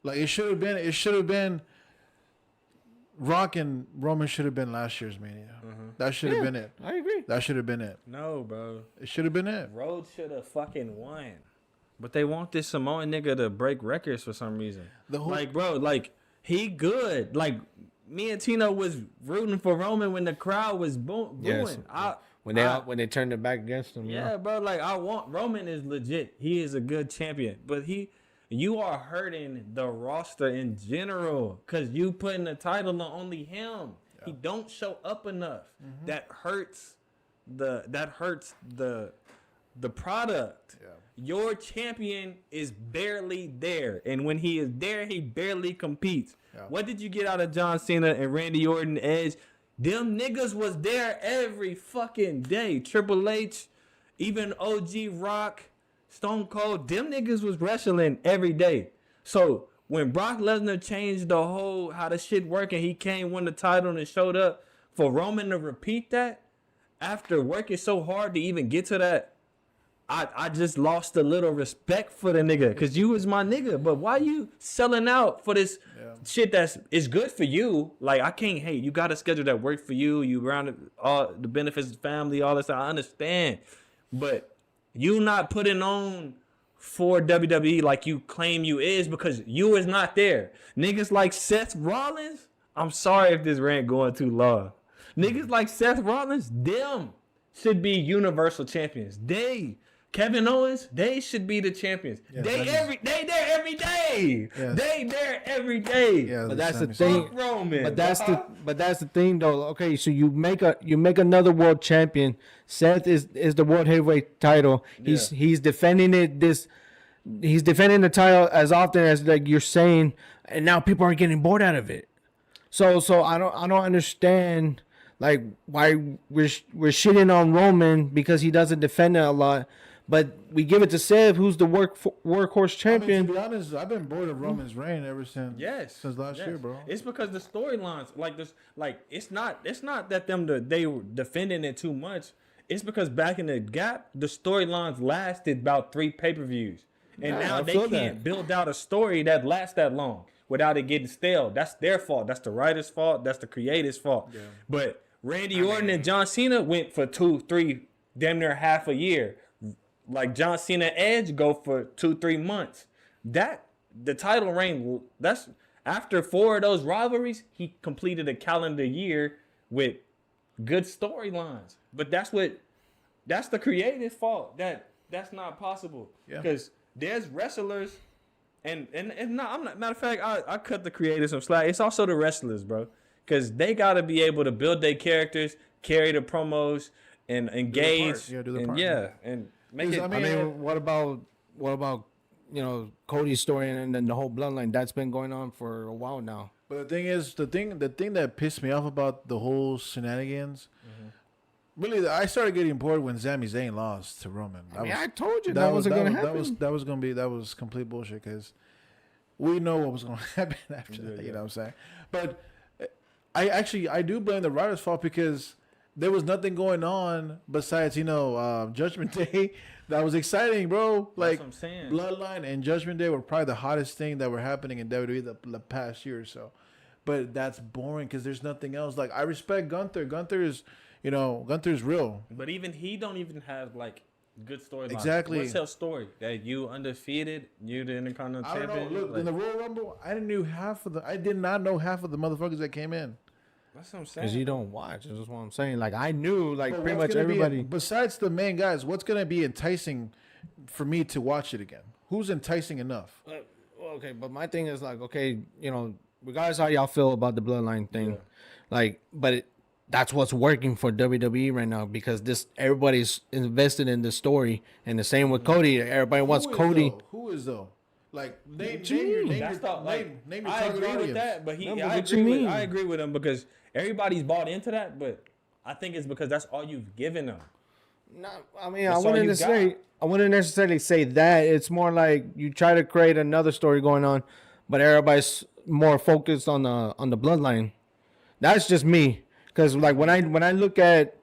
It should have been Rock and Roman should have been last year's Mania. Mm-hmm. That should have been it. I agree. That should have been it. No, bro. It should have been it. Rhodes should have fucking won. But they want this Samoan nigga to break records for some reason. He good. Me and Tino was rooting for Roman when the crowd was booing. Yes. When they turned it back against him. Yeah, bro. I want Roman is legit. He is a good champion. But you are hurting the roster in general because you putting the title on only him. Yeah. He don't show up enough. Mm-hmm. That hurts the product. Yeah. Your champion is barely there. And when he is there, he barely competes. Yeah. What did you get out of John Cena and Randy Orton, Edge? Them niggas was there every fucking day. Triple H, even OG Rock, Stone Cold, them niggas was wrestling every day. So when Brock Lesnar changed the whole, how the shit working, he came, won the title and showed up, for Roman to repeat that after working so hard to even get to that I just lost a little respect for the nigga because you was my nigga. But why you selling out for this shit that's is good for you? Like, I can't hate. You got a schedule that works for you. You around all the benefits of family, all this. I understand. But you not putting on for WWE like you claim you is because you is not there. Niggas like Seth Rollins, I'm sorry if this rant going too long. Niggas like Seth Rollins, them should be universal champions. Kevin Owens, they should be the champions. Yeah, they there every day. Yes. They there every day. Yeah, but that's the thing. Roman, but that's the thing though. Okay, so you make another world champion. Seth is the world heavyweight title. He's defending it. He's defending the title as often as like you're saying, and now people are getting bored out of it. So I don't understand like why we're shitting on Roman because he doesn't defend it a lot. But we give it to Seth, who's the workhorse champion. I mean, to be honest, I've been bored of Roman's reign ever since last year, bro. It's because the storylines, like this, like it's not that they were defending it too much. It's because back in the gap, the storylines lasted about 3 pay-per-views, and now they can't build out a story that lasts that long without it getting stale. That's their fault. That's the writer's fault. That's the creator's fault. Yeah. But Randy Orton and John Cena went for 2-3, damn near half a year. Like John Cena Edge go for 2-3 months. That the title reign, that's after 4 of those rivalries, he completed a calendar year with good storylines. But that's the creator's fault. That's not possible. Because there's wrestlers and not, I'm not, matter of fact, I cut the creators some slack. It's also the wrestlers, bro. Because they gotta be able to build their characters, carry the promos, and engage. And make it. I mean, what about Cody's story and then the whole bloodline that's been going on for a while now. But the thing is, the thing that pissed me off about the whole shenanigans, really, I started getting bored when Sami Zayn lost to Roman. I told you that wasn't going to happen. That was complete bullshit because we know what was going to happen after that. You know what I'm saying? But I do blame the writer's fault because there was nothing going on besides, Judgment Day that was exciting, bro. Like, that's what I'm saying. Bloodline and Judgment Day were probably the hottest thing that were happening in WWE the past year or so. But that's boring because there's nothing else. Like, I respect Gunther. Gunther's real. But even he don't even have, like, good storylines. Exactly. What's his story? That you undefeated, you the Intercontinental Champion? I don't know. Look, like, in the Royal Rumble, I did not know half of the motherfuckers that came in. That's what I'm saying. Because you don't watch. That's what I'm saying. Like, I knew, like, pretty much everybody. Besides the main guys, what's going to be enticing for me to watch it again? Who's enticing enough? Okay, but my thing is, like, okay, regardless how y'all feel about the Bloodline thing, like, but that's what's working for WWE right now because everybody's invested in the story. And the same with Cody. Everybody wants Cody. Who is, though? Like, name your I agree with that, but I agree with him because everybody's bought into that, but I think it's because that's all you've given them. No, I mean, I wouldn't necessarily say that. It's more like you try to create another story going on, but everybody's more focused on the Bloodline. That's just me, because like when I look at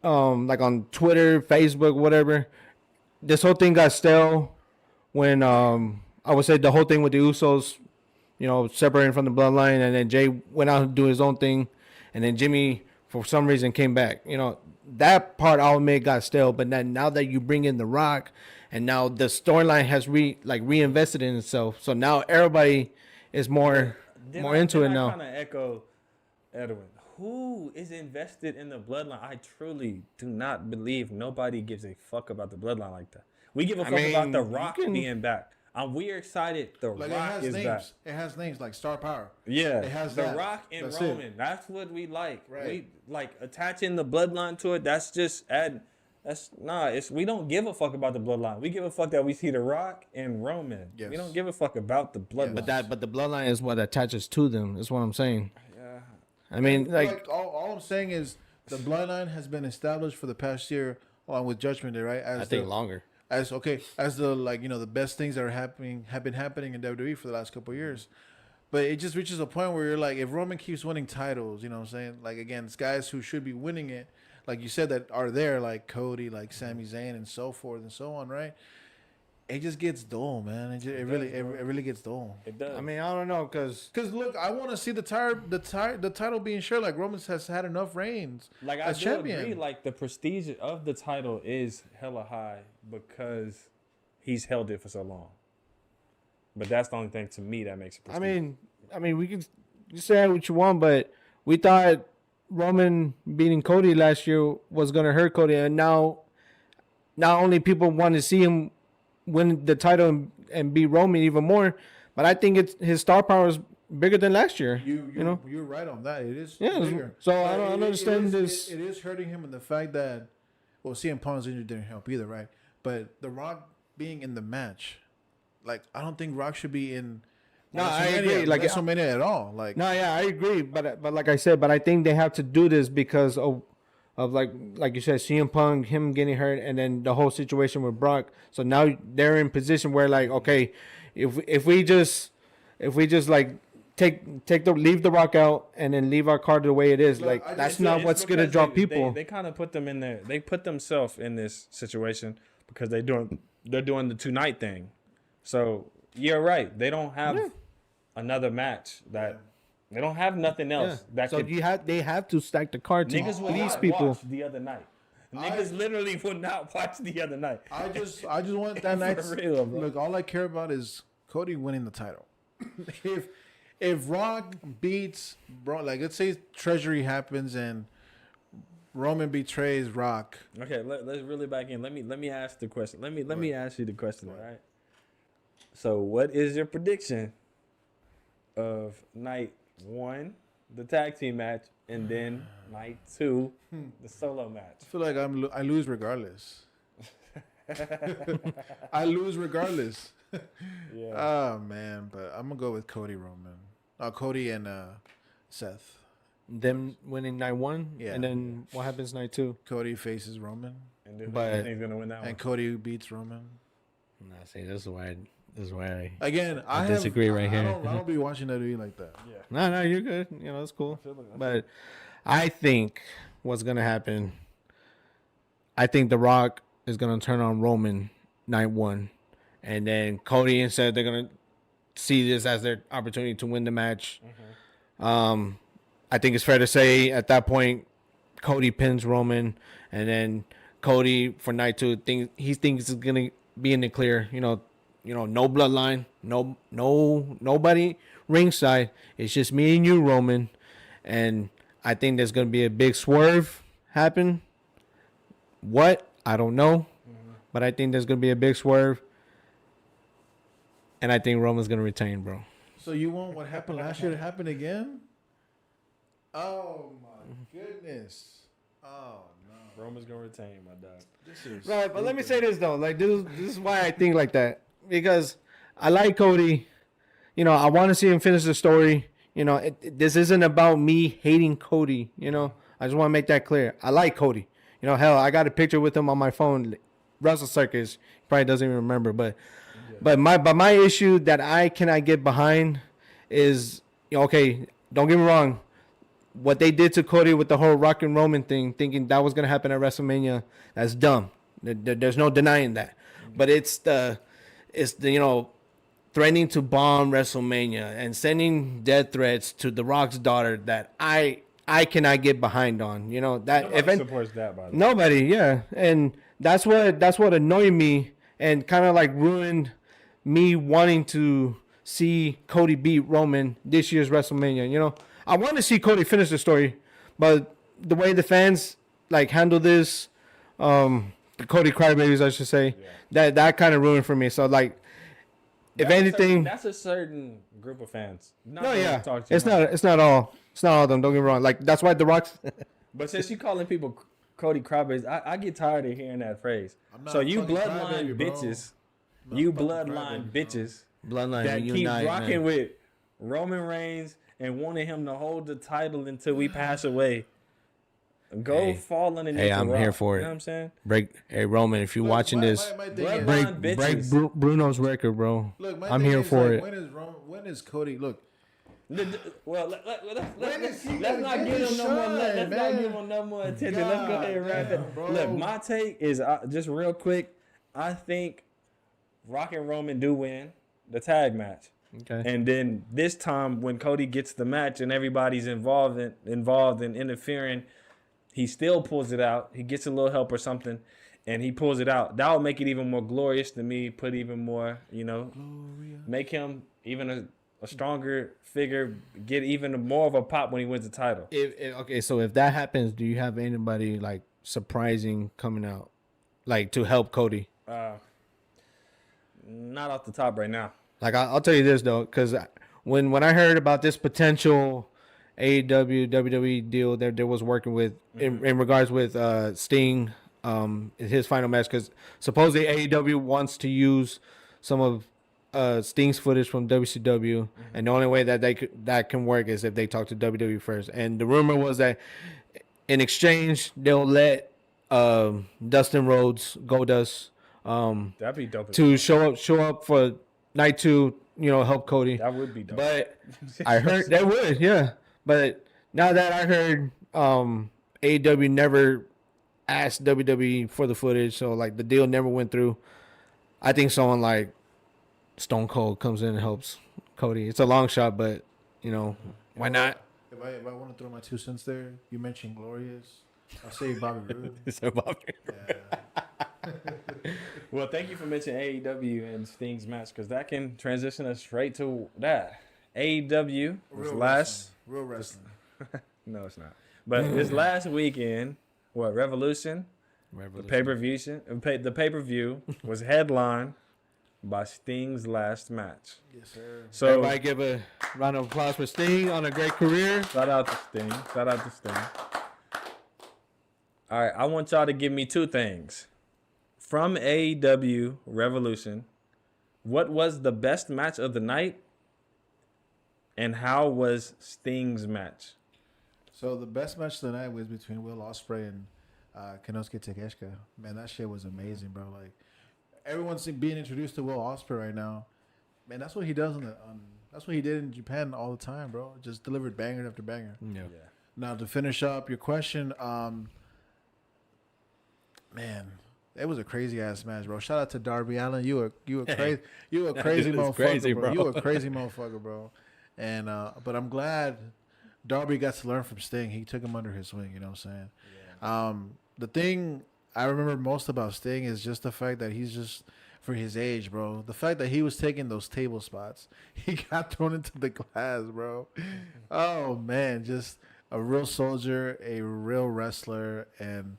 like on Twitter, Facebook, whatever, this whole thing got stale when I would say the whole thing with the Usos, separating from the Bloodline, and then Jay went out to do his own thing, and then Jimmy, for some reason, came back. That part I'll admit got stale, but then now that you bring in The Rock, and now the storyline has reinvested in itself, so now everybody is more into it now. I kind of echo Edwin. Who is invested in the Bloodline? I truly do not believe nobody gives a fuck about the Bloodline like that. We give a fuck about The Rock being back. We're excited. The Rock is back. It has names like Star Power. Yeah, it has The Rock and Roman. That's what we like. Right. We like attaching the Bloodline to it. That's just we don't give a fuck about the Bloodline. We give a fuck that we see The Rock and Roman. Yes. We don't give a fuck about the Bloodline. But the Bloodline is what attaches to them. Is what I'm saying. Yeah. I mean, like all I'm saying is the Bloodline has been established for the past year along with Judgment Day, right? I think longer. As the the best things that have been happening in WWE for the last couple of years, but it just reaches a point where you're like, if Roman keeps winning titles, you know what I'm saying, like against guys who should be winning it, like you said, that are there, like Cody, like Sami Zayn, and so forth and so on, right? It just gets dull, man. It really gets dull. It does. I mean, I don't know, cause look, I want to see the title being shared. Like Roman has had enough reigns. Like I do agree. Like the prestige of the title is hella high because he's held it for so long. But that's the only thing to me that makes it prestige. I mean, we can say what you want, but we thought Roman beating Cody last year was gonna hurt Cody, and now not only people want to see him win the title and beat Roman even more, but I think his star power is bigger than last year. You know, you're right on that. It is bigger. So I don't understand this. It is hurting him in the fact that, well, CM Punk's injury didn't help either, right? But The Rock being in the match, like I don't think Rock should be in. No, I agree. Like WrestleMania at all. Like no, yeah, I agree. But like I said, but I think they have to do this because of like you said, CM Punk, him getting hurt, and then the whole situation with Brock. So now they're in position where like, okay, if we just like leave the Rock out and then leave our card the way it is, like that's not what's gonna draw people. They kind of put them in there. They put themselves in this situation because they're doing the 2-night thing. So you're right. They don't have another match that. They don't have nothing else. So they have to stack the card to please people. Watch the other night. Niggas literally would not watch the other night. I just want that night. Real, look, all I care about is Cody winning the title. if Rock beats Brock, like let's say Treasury happens and Roman betrays Rock. Okay, let's really back in. Let me ask the question. Let me ask you the question. All right. So, what is your prediction of night 1, the tag team match, and then night 2, the solo match? I feel like I lose regardless. I lose regardless. Yeah. Oh man, but I'm gonna go with Cody and Seth. Them winning night 1, yeah. And then what happens night 2? Cody faces Roman, and then he's gonna win that one. And Cody beats Roman. Nah, see, this is why I disagree right here. I don't be watching WWE like that. Yeah. No, you're good. You know, it's cool. But I think what's gonna happen. I think The Rock is gonna turn on Roman night 1, and then Cody instead they're gonna see this as their opportunity to win the match. Mm-hmm. I think it's fair to say at that point, Cody pins Roman, and then Cody for night 2 he thinks is gonna be in the clear. You know, no bloodline, nobody ringside. It's just me and you, Roman. And I think there's going to be a big swerve happen. What? I don't know. Mm-hmm. But I think there's going to be a big swerve. And I think Roman's going to retain, bro. So you want what happened last year to happen again? Oh, my goodness. Oh, no. Roman's going to retain, my dog. Right, but let me say this, though. Like, this is why I think like that. Because I like Cody. You know, I want to see him finish the story. You know, this isn't about me hating Cody. You know, I just want to make that clear. I like Cody. You know, hell, I got a picture with him on my phone. Wrestle Circus. He probably doesn't even remember. But my issue that I cannot get behind is, okay, don't get me wrong. What they did to Cody with the whole Rock and Roman thing, thinking that was going to happen at WrestleMania, that's dumb. There's no denying that. But it's the threatening to bomb WrestleMania and sending death threats to The Rock's daughter that I cannot get behind on. You know that nobody supports that, by the way. Nobody, yeah, and that's what annoyed me and kind of like ruined me wanting to see Cody beat Roman this year's WrestleMania. You know, I want to see Cody finish the story, but the way the fans like handle this, the Cody crybabies, I should say, that kind of ruined for me. So like, if anything, that's a certain group of fans. It's not all of them. Don't get me wrong. Like that's why The Rock's. But since you calling people Cody crybabies, I get tired of hearing that phrase. So you bloodline bitches, bloodline that keep unite, rocking with Roman Reigns and wanting him to hold the title until we pass away. Go fall underneath the rock. I'm here for it. You know what I'm saying? Hey Roman, if you're watching this, break Bruno's record, bro. Look, I'm here for it. When is Cody? Look, Well, let's not give him no more. Let's not give him no more attention. Let's go ahead and wrap it. Bro. Look, my take is just real quick. I think Rock and Roman do win the tag match. Okay. And then this time, when Cody gets the match and everybody's involved in interfering, he still pulls it out. He gets a little help or something, and he pulls it out. That will make it even more glorious to me. Put even more, make him even a stronger figure. Get even more of a pop when he wins the title. So if that happens, do you have anybody like surprising coming out, like to help Cody? Not off the top right now. Like I'll tell you this though, because when I heard about this potential AEW WWE deal that there was working with in regards with Sting, his final match, because supposedly AEW wants to use some of Sting's footage from WCW, and the only way that can work is if they talk to WWE first. And the rumor was that in exchange they'll let Dustin Rhodes, Goldust, that'd be dope to show up for night 2, help Cody. That would be dope. But I heard that would, yeah. But now that I heard AEW never asked WWE for the footage, so like the deal never went through, I think someone like Stone Cold comes in and helps Cody. It's a long shot, but why not? If I want to throw my 2 cents there, you mentioned Glorious. I'll say Bobby Roode. So Bobby. Yeah. Well, thank you for mentioning AEW and Sting's match, because that can transition us straight to that. AEW was Real wrestling. No, it's not. But this last weekend, Revolution? The pay-per-view was headlined by Sting's last match. Yes, sir. So everybody give a round of applause for Sting on a great career. Shout out to Sting. All right, I want y'all to give me 2 things. From AEW Revolution, what was the best match of the night? And how was Sting's match? So the best match of the night was between Will Ospreay and Konosuke Takeshita. Man, that shit was amazing, bro. Like, everyone's being introduced to Will Ospreay right now. Man, that's what he does that's what he did in Japan all the time, bro. Just delivered banger after banger. Yeah. Now to finish up your question, man, it was a crazy ass match, bro. Shout out to Darby Allin. You a crazy motherfucker, crazy, bro. You a crazy motherfucker, bro. And but I'm glad Darby got to learn from Sting. He took him under his wing, you know what I'm saying? Yeah. The thing I remember most about Sting is just the fact that he's just, for his age, bro, the fact that he was taking those table spots. He got thrown into the glass, bro. Oh man, just a real soldier, a real wrestler, and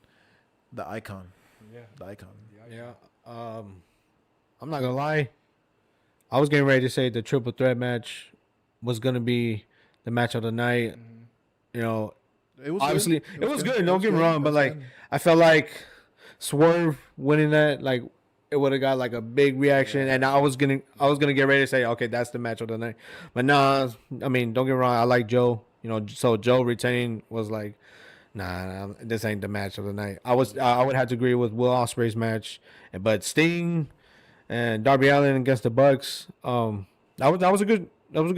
the icon. Yeah. The icon. Yeah. I'm not gonna lie. I was getting ready to say the triple threat match was gonna be the match of the night. It was obviously good. It was good. Don't get me wrong, but like I felt like Swerve winning that, like it would have got like a big reaction, and I was gonna get ready to say, okay, that's the match of the night. But nah, I mean, don't get me wrong. I like Joe. So Joe retaining was like, nah, this ain't the match of the night. I would have to agree with Will Ospreay's match, but Sting and Darby Allin against the Bucks, that was a good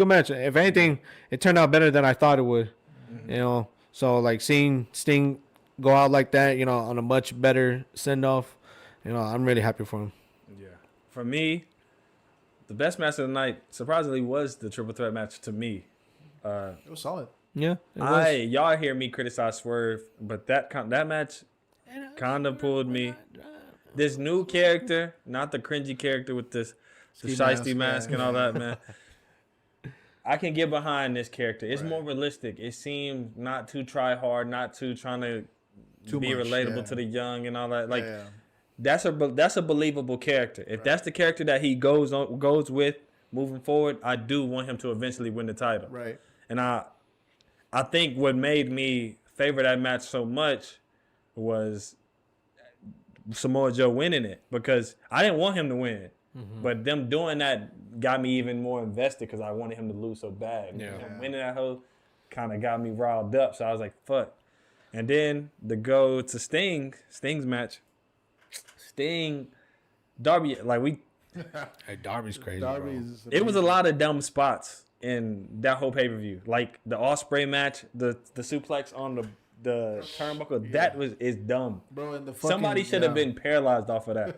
match. If anything, it turned out better than I thought it would. So like seeing Sting go out like that, on a much better send off, I'm really happy for him. Yeah, for me, the best match of the night surprisingly was the triple threat match to me. It was solid. Yeah, y'all hear me criticize Swerve, but that match kind of pulled me. This new character, not the cringy character with the shiesty mask and all that, man. I can get behind this character. It's more realistic. It seems not too try hard, not too trying to be relatable to the young and all that. Like that's a believable character. If that's the character that he goes with moving forward, I do want him to eventually win the title. Right. And I think what made me favor that match so much was Samoa Joe winning it, because I didn't want him to win. But them doing that got me even more invested because I wanted him to lose so bad. Yeah. Winning that whole kind of got me riled up. So I was like, fuck. And then to go to Sting's match, Darby, like Hey, Darby's crazy. It was a lot of dumb spots in that whole pay-per-view. Like the Ospreay match, the suplex on the turnbuckle, that is dumb. Bro, and the fucking, somebody should have been paralyzed off of that.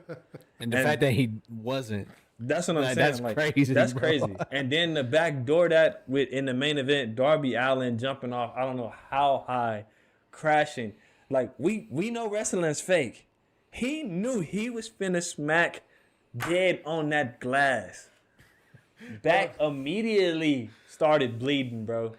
And the fact that he wasn't. That's what I'm saying. That's like, crazy. That's bro. crazy. And then the back door that in the main event, Darby Allin jumping off, I don't know how high, crashing. Like we know wrestling's fake. He knew he was finna smack dead on that glass. Back immediately started bleeding, bro.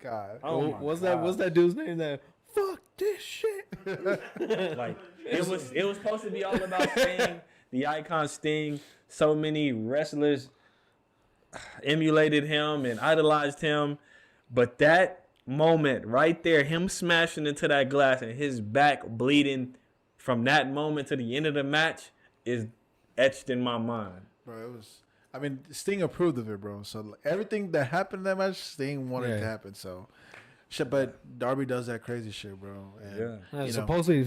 God. Oh, what's that dude's name? That fuck this shit. Like it was supposed to be all about Sting, the icon Sting. So many wrestlers emulated him and idolized him, but that moment right there, him smashing into that glass and his back bleeding from that moment to the end of the match is etched in my mind. Bro, it was. I mean, Sting approved of it, bro. So everything that happened in that match, Sting wanted to happen. So, shit. But Darby does that crazy shit, bro. And, supposedly,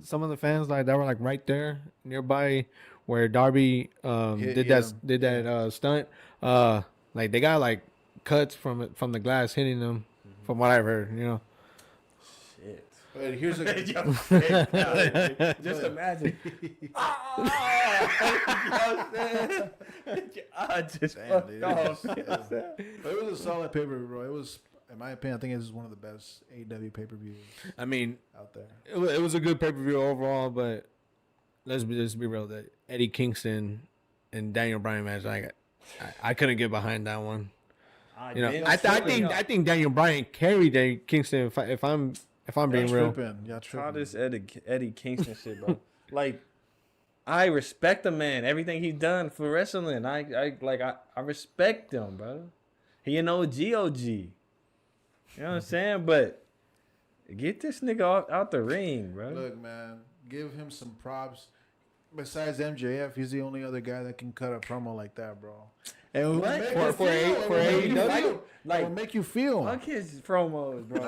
some of the fans like that were like right there nearby where Darby did that stunt. Like they got like cuts from the glass hitting them, from what I've heard. You know. Shit. But here's a just imagine. I just fucked off. It was a solid pay-per-view, bro. It was, in my opinion, I think it was one of the best AEW pay-per-views. I mean, out there. It was a good pay-per-view overall, but let's be real. That Eddie Kingston and Daniel Bryan match, I couldn't get behind that one. I think Daniel Bryan carried Eddie Kingston. If I'm being real, try this Eddie Kingston shit, bro. Like, I respect the man, everything he's done for wrestling. I respect him, bro. He an OG. You know what I'm saying? But get this nigga out the ring, bro. Look, man, give him some props. Besides MJF, he's the only other guy that can cut a promo like that, bro. And for AEW, like make you feel. Fuck his promos, bro.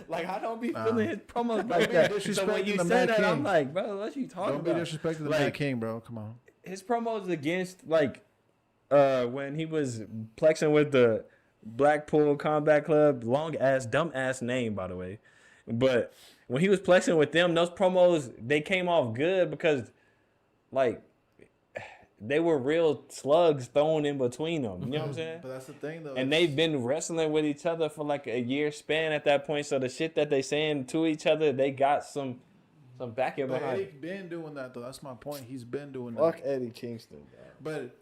Like I don't be feeling his promos like that. So when you say that, I'm like, bro, what you talking about? Don't be disrespecting the Mad King, bro. Come on. His promos against when he was plexing with the Blackpool Combat Club, long ass, dumb ass name, by the way. But when he was plexing with them, those promos they came off good because, like, they were real slugs thrown in between them. You know what I'm saying? But that's the thing, though. And they've been wrestling with each other for like a year span at that point. So the shit that they saying to each other, they got some backing behind. Eddie's been doing that, though. That's my point. He's been doing Fuck that. Eddie Kingston, bro. But,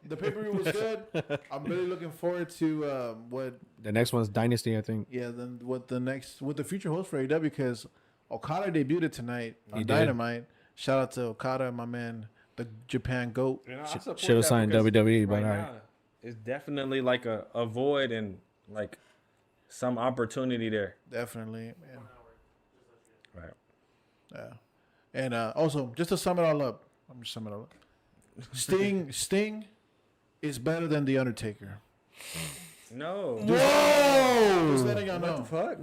the pay-per-view was good. I'm really looking forward to what... The next one's Dynasty, I think. Yeah, then what the future host for AEW, because Okada debuted tonight on Dynamite. Shout out to Okada, my man, the Japan GOAT. Should have signed WWE, but all right. It's definitely like a void and like some opportunity there. Definitely, man. Right. Yeah. And also, just to sum it all up, I'm just summing it up. Sting is better than The Undertaker. No. Just letting y'all know. What the fuck?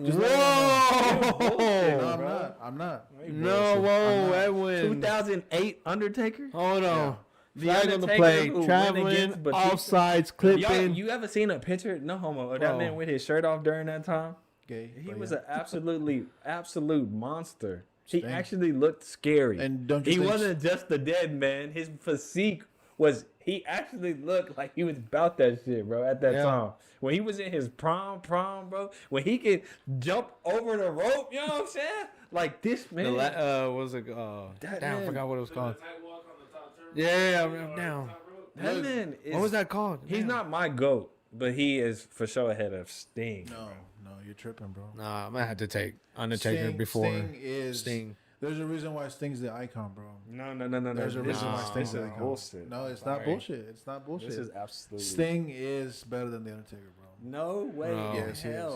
No, I'm not. No, whoa, Edwin. 2008 Undertaker? Hold on. Yeah. Flag on the play, traveling, offsides, clipping. You ever seen a picture? No homo. Of that man with his shirt off during that time? Gay. He was an absolute monster. He actually looked scary. And he wasn't just the dead man. His physique was. He actually looked like he was about that shit, bro. At that time, when he was in his prime, bro. When he could jump over the rope, you know what I'm saying? Like this man. What was it? Damn, I forgot what it was called. Yeah, down. That man is. What was that called? He's not my GOAT, but he is for sure ahead of Sting. No, you're tripping, bro. Nah, I'm gonna have to take Undertaker before Sting. There's a reason why Sting's the icon, bro. No. There's a reason why Sting's the icon. Bullshit. No, it's not bullshit. It's not bullshit. This is absolutely. Sting is better than the Undertaker, bro. No way. No. Yes, he is.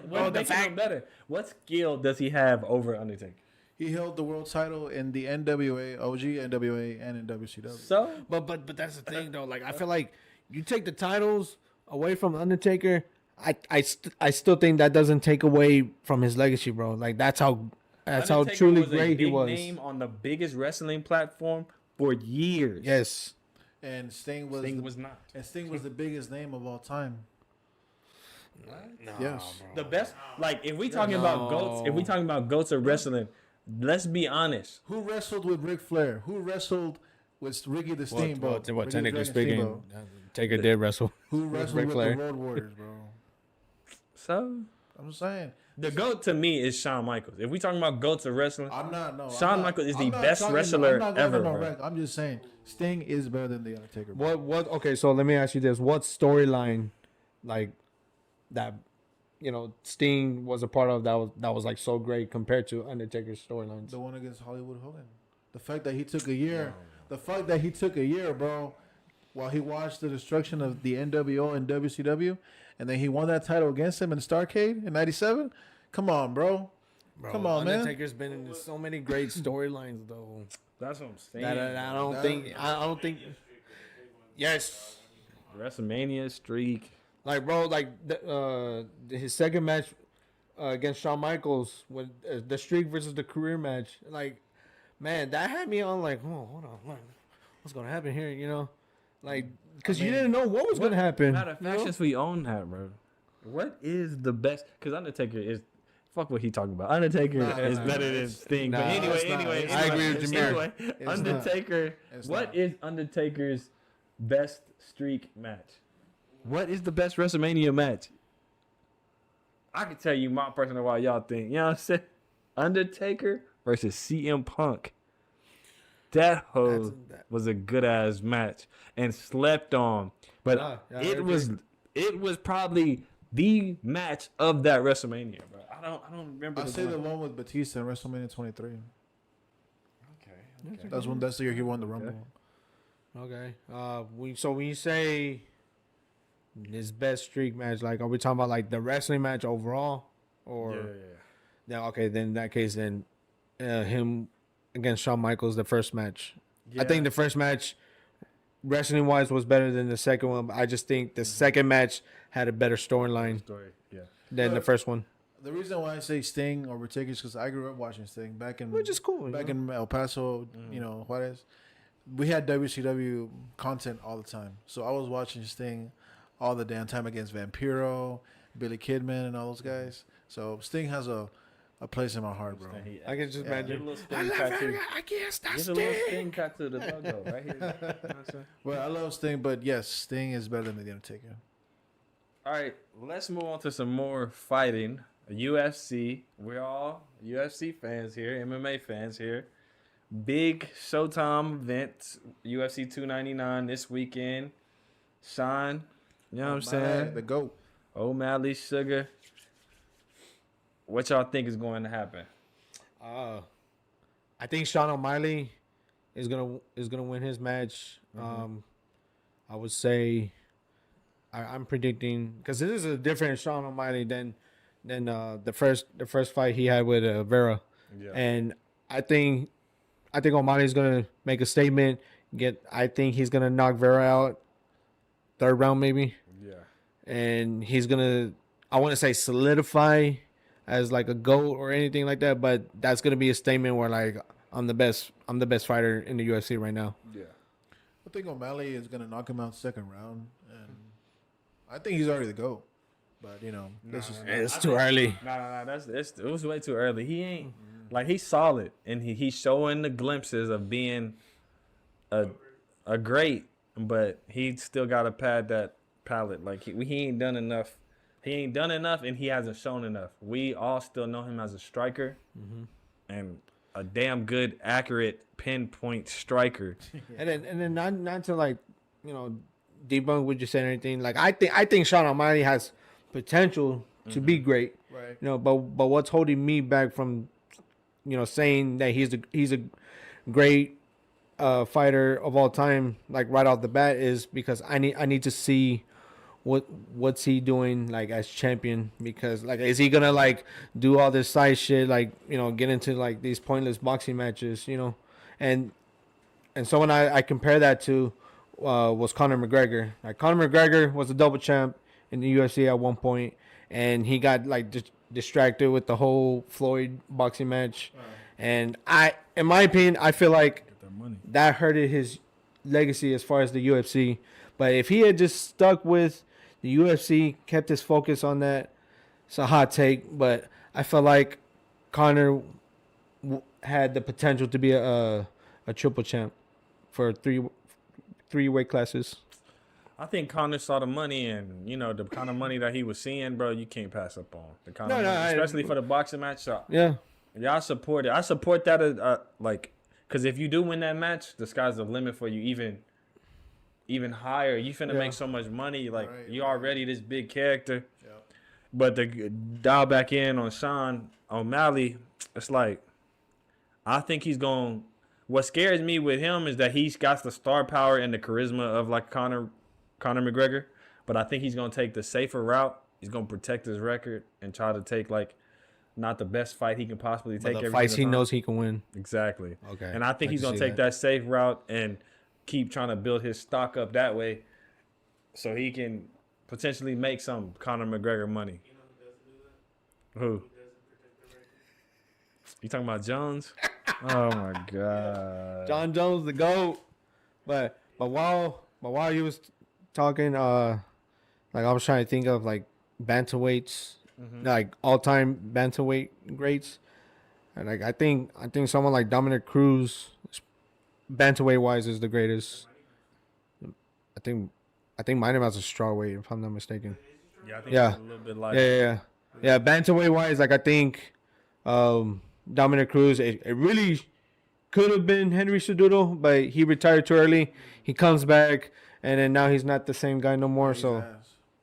What makes him better? What skill does he have over Undertaker? He held the world title in the NWA, OG NWA, and in WCW. So, but that's the thing though. Like I feel like you take the titles away from Undertaker, I still think that doesn't take away from his legacy, bro. Like that's how truly great he was. Name on the biggest wrestling platform for years. Yes. And Sting was not. And Sting was the biggest name of all time. No, Yes. bro. The best, like if we talking about goats of wrestling, let's be honest. Who wrestled with Ric Flair? Who wrestled with Ricky the Steamboat? What Ricky technically the Dragon speaking, Steamboat? Taker did wrestle. Who with wrestled Ric with Flair. the Road Warriors, bro? So I'm just saying. the GOAT to me is Shawn Michaels. If we talking about GOATs of wrestling, Shawn Michaels is the I'm not best talking- wrestler I'm not going ever, on no bro. rank. I'm just saying Sting is better than the Undertaker. Bro. What? Okay, so let me ask you this: what storyline, like that, Sting was a part of that was like so great compared to Undertaker's storylines? The one against Hollywood Hogan. The fact that he took a year. The fact that he took a year, bro, while he watched the destruction of the NWO and WCW, and then he won that title against him in Starrcade in '97. Come on, bro. Come on, man. Undertaker's been in so many great storylines, though. That's what I'm saying. That I don't think. Yes, WrestleMania streak. like bro, like his second match against Shawn Michaels with the streak versus the career match. Like, man, that had me on like, oh, hold on, what's gonna happen here? Like, because you didn't know what was gonna happen. Matter of fact, since we own that, bro. What is the best? Because Undertaker is. Fuck what he talking about. Undertaker is better than Sting. But anyway, I agree with Jamir. Anyway, Undertaker. What is Undertaker's best streak match? What is the best WrestleMania match? I can tell you my personal why y'all think. You know what I'm saying? Undertaker versus CM Punk. That was a good ass match and slept on. But it was probably the match of that WrestleMania, bro. I don't remember. I say the one with Batista in WrestleMania 23. Okay. That's the year he won the Rumble. Okay. So when you say his best streak match, like, are we talking about like the wrestling match overall, or? Yeah. Yeah. Okay. Then in that case, then him against Shawn Michaels, the first match. I think the first match, wrestling wise, was better than the second one. But I just think the second match had a better storyline than the first one. The reason why I say Sting over Taker is because I grew up watching Sting back in, Which is cool. back in El Paso, Juarez. We had WCW content all the time, so I was watching Sting all the damn time against Vampiro, Billy Kidman, and all those guys. So Sting has a place in my heart, bro. I can just imagine. A little Sting tattoo. I guess that's There's a little Sting tattoo, the logo right here. You know what I'm saying? Well, I love Sting, but yes, Sting is better than the Undertaker. All right, let's move on to some more fighting. UFC. We're all UFC fans here, MMA fans here. Big Showtime event, UFC 299 this weekend. Sean, you know what I'm saying? The GOAT. O'Malley, Sugar. What y'all think is going to happen? I think Sean O'Malley is gonna win his match. I would say I'm predicting, because this is a different Sean O'Malley than the first fight he had with Vera. Yeah. And I think O'Malley's gonna make a statement. I think he's gonna knock Vera out third round maybe. Yeah. And he's gonna, I want to say, solidify as like a GOAT or anything like that, but that's gonna be a statement where like I'm the best fighter in the UFC right now. Yeah. I think O'Malley is gonna knock him out second round, and I think he's already the GOAT. But It's too early. Nah. It was way too early. He ain't like, he's solid, and he's showing the glimpses of being a great, but he still got to pad that palate. Like he ain't done enough. He ain't done enough, and he hasn't shown enough. We all still know him as a striker, and a damn good, accurate, pinpoint striker. And then not to like, debunk what you said or anything. Like I think Sean O'Malley has potential to be great. right. But what's holding me back from, saying that he's a great fighter of all time, like right off the bat, is because I need to see what's he doing like as champion, because like, is he gonna like do all this side shit, like get into like these pointless boxing matches, and so when I compare that to was Conor McGregor. Like Conor McGregor was a double champ in the UFC at one point, and he got like distracted with the whole Floyd boxing match. And in my opinion, I feel like that hurted his legacy as far as the UFC. But if he had just stuck with The UFC kept his focus on that. It's a hot take, but I felt like Conor had the potential to be a triple champ for three weight classes. I think Conor saw the money, and the kind of money that he was seeing, bro. You can't pass up on the kind of money, especially for the boxing match. So yeah, I support it. I support that. Because if you do win that match, the sky's the limit for you. Even higher. You finna make so much money. Like you already this big character. Yeah. But to dial back in on Sean O'Malley, it's like I think he's going. What scares me with him is that he's got the star power and the charisma of like Conor McGregor, but I think he's gonna take the safer route. He's gonna protect his record and try to take like not the best fight he can possibly take. The fights he knows he can win. Exactly. Okay. And I think he's gonna take that safe route and keep trying to build his stock up that way, so he can potentially make some Conor McGregor money. You know who doesn't do that? Who? Who doesn't protect the record? You talking about Jones? Oh my God. John Jones, the GOAT. But while he was talking, like I was trying to think of like bantamweights, like all time bantamweight greats. And like I think someone like Dominic Cruz, bantamweight wise, is the greatest. I think Mighty Mouse is strawweight, if I'm not mistaken. Yeah, I think it's a little bit lighter. Yeah. Bantamweight wise, like I think Dominic Cruz, it really could have been Henry Cejudo, but he retired too early. He comes back, and then now he's not the same guy no more. So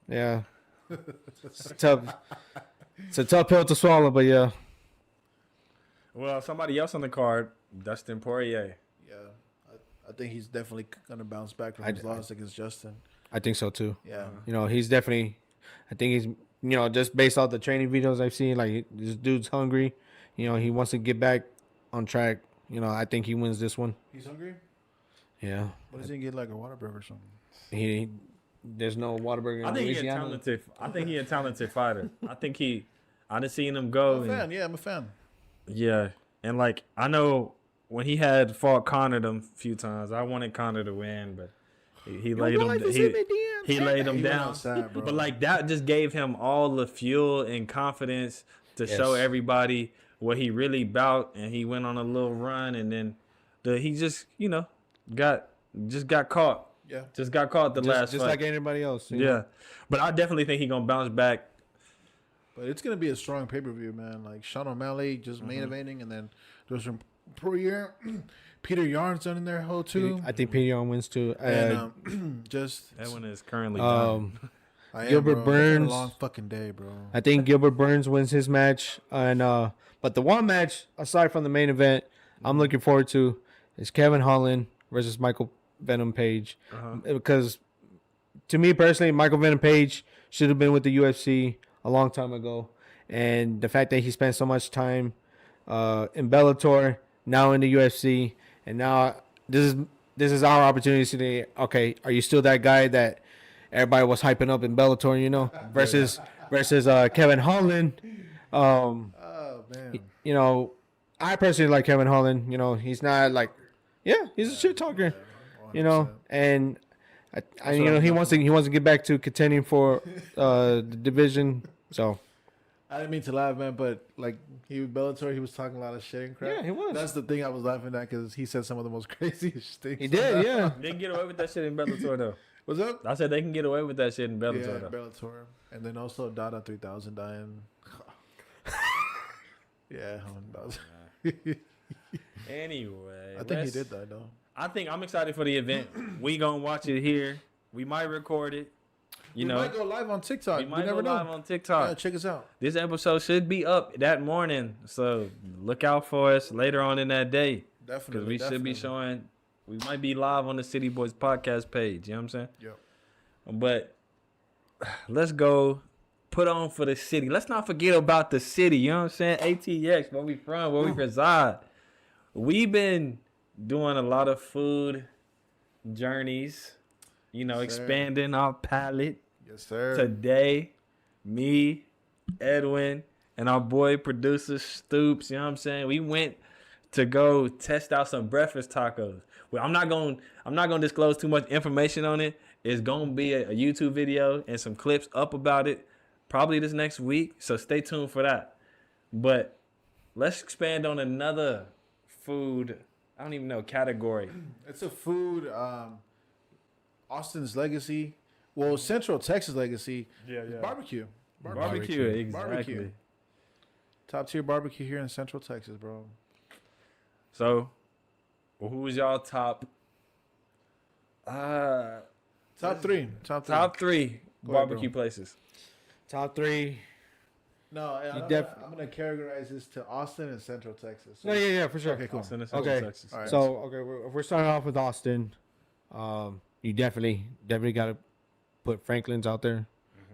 yeah, it's tough. It's a tough pill to swallow, but yeah. Well, somebody else on the card, Dustin Poirier. Yeah, I think he's definitely gonna bounce back from his loss against Justin. I think so too. Yeah, he's definitely. I think he's just based off the training videos I've seen, like this dude's hungry. He wants to get back on track. I think he wins this one. He's hungry. Yeah. What does he get, like a Whataburger or something? There's no Whataburger in Louisiana. I think he's a talented fighter. I done seen him go. I'm a fan. Yeah, and like I know when he had fought Conor them few times, I wanted Conor to win, but he laid him down. Outside, but like that just gave him all the fuel and confidence to show everybody what he really about, and he went on a little run, and then he just got caught. Yeah, just got caught last just fight. like anybody else. Yeah, but I definitely think he's gonna bounce back. But it's gonna be a strong pay-per-view, man. Like Sean O'Malley just main eventing, and then there's some Poirier, Peter Yarn's in there too. I think Peter Yarn wins too. And that one is currently done. Gilbert Burns. It's a long fucking day, bro. I think Gilbert Burns wins his match, and but the one match aside from the main event, I'm looking forward to is Kevin Holland versus Michael Venom Page, because to me personally, Michael Venom Page should have been with the UFC a long time ago, and the fact that he spent so much time in Bellator, now in the UFC, and now this is our opportunity to say, okay, are you still that guy that everybody was hyping up in Bellator, versus Kevin Holland. Oh man. I personally like Kevin Holland. He's not like, he's a shit talker. 100%. And he wants to get back to contending for the division. So I didn't mean to laugh, man, but like he was Bellator, he was talking a lot of shit and crap. Yeah, he was. That's the thing I was laughing at, because he said some of the most craziest things. He did, yeah. They can get away with that shit in Bellator though. What's up? I said they can get away with that shit in Bellator Yeah, though. Bellator, and then also Dada 3000 dying. Yeah, Anyway, I think he did that though. I think I'm excited for the event. We gonna watch it here. We might record it. We might go live on TikTok. We might never go know. live on TikTok. Yeah, check us out. This episode should be up that morning, so look out for us later on in that day. Definitely. Because we should be showing. We might be live on the City Boyz Podcast page. You know what I'm saying? Yep. But let's go put on for the city. Let's not forget about the city. You know what I'm saying? ATX, where we from, where we reside. We've been doing a lot of food journeys, expanding our palate. Yes, sir. Today, me, Edwin, and our boy producer Stoops, you know what I'm saying? We went to go test out some breakfast tacos. Well, I'm not going to disclose too much information on it. It's gonna be a YouTube video and some clips up about it, probably this next week. So stay tuned for that. But let's expand on another food. I don't even know category. It's a food. Austin's legacy. Well, Central Texas legacy. Yeah. Barbecue. Barbecue, exactly. Barbecue. Top tier barbecue here in Central Texas, bro. So, who's y'all top? Top three. Top three Go ahead, barbecue bro. places. Top 3. No, I'm gonna categorize this to Austin and Central Texas. No, yeah, for sure. Okay, cool. Austin and Central Okay. Texas. All right. So, okay, if we're starting off with Austin, you definitely got to put Franklin's out there.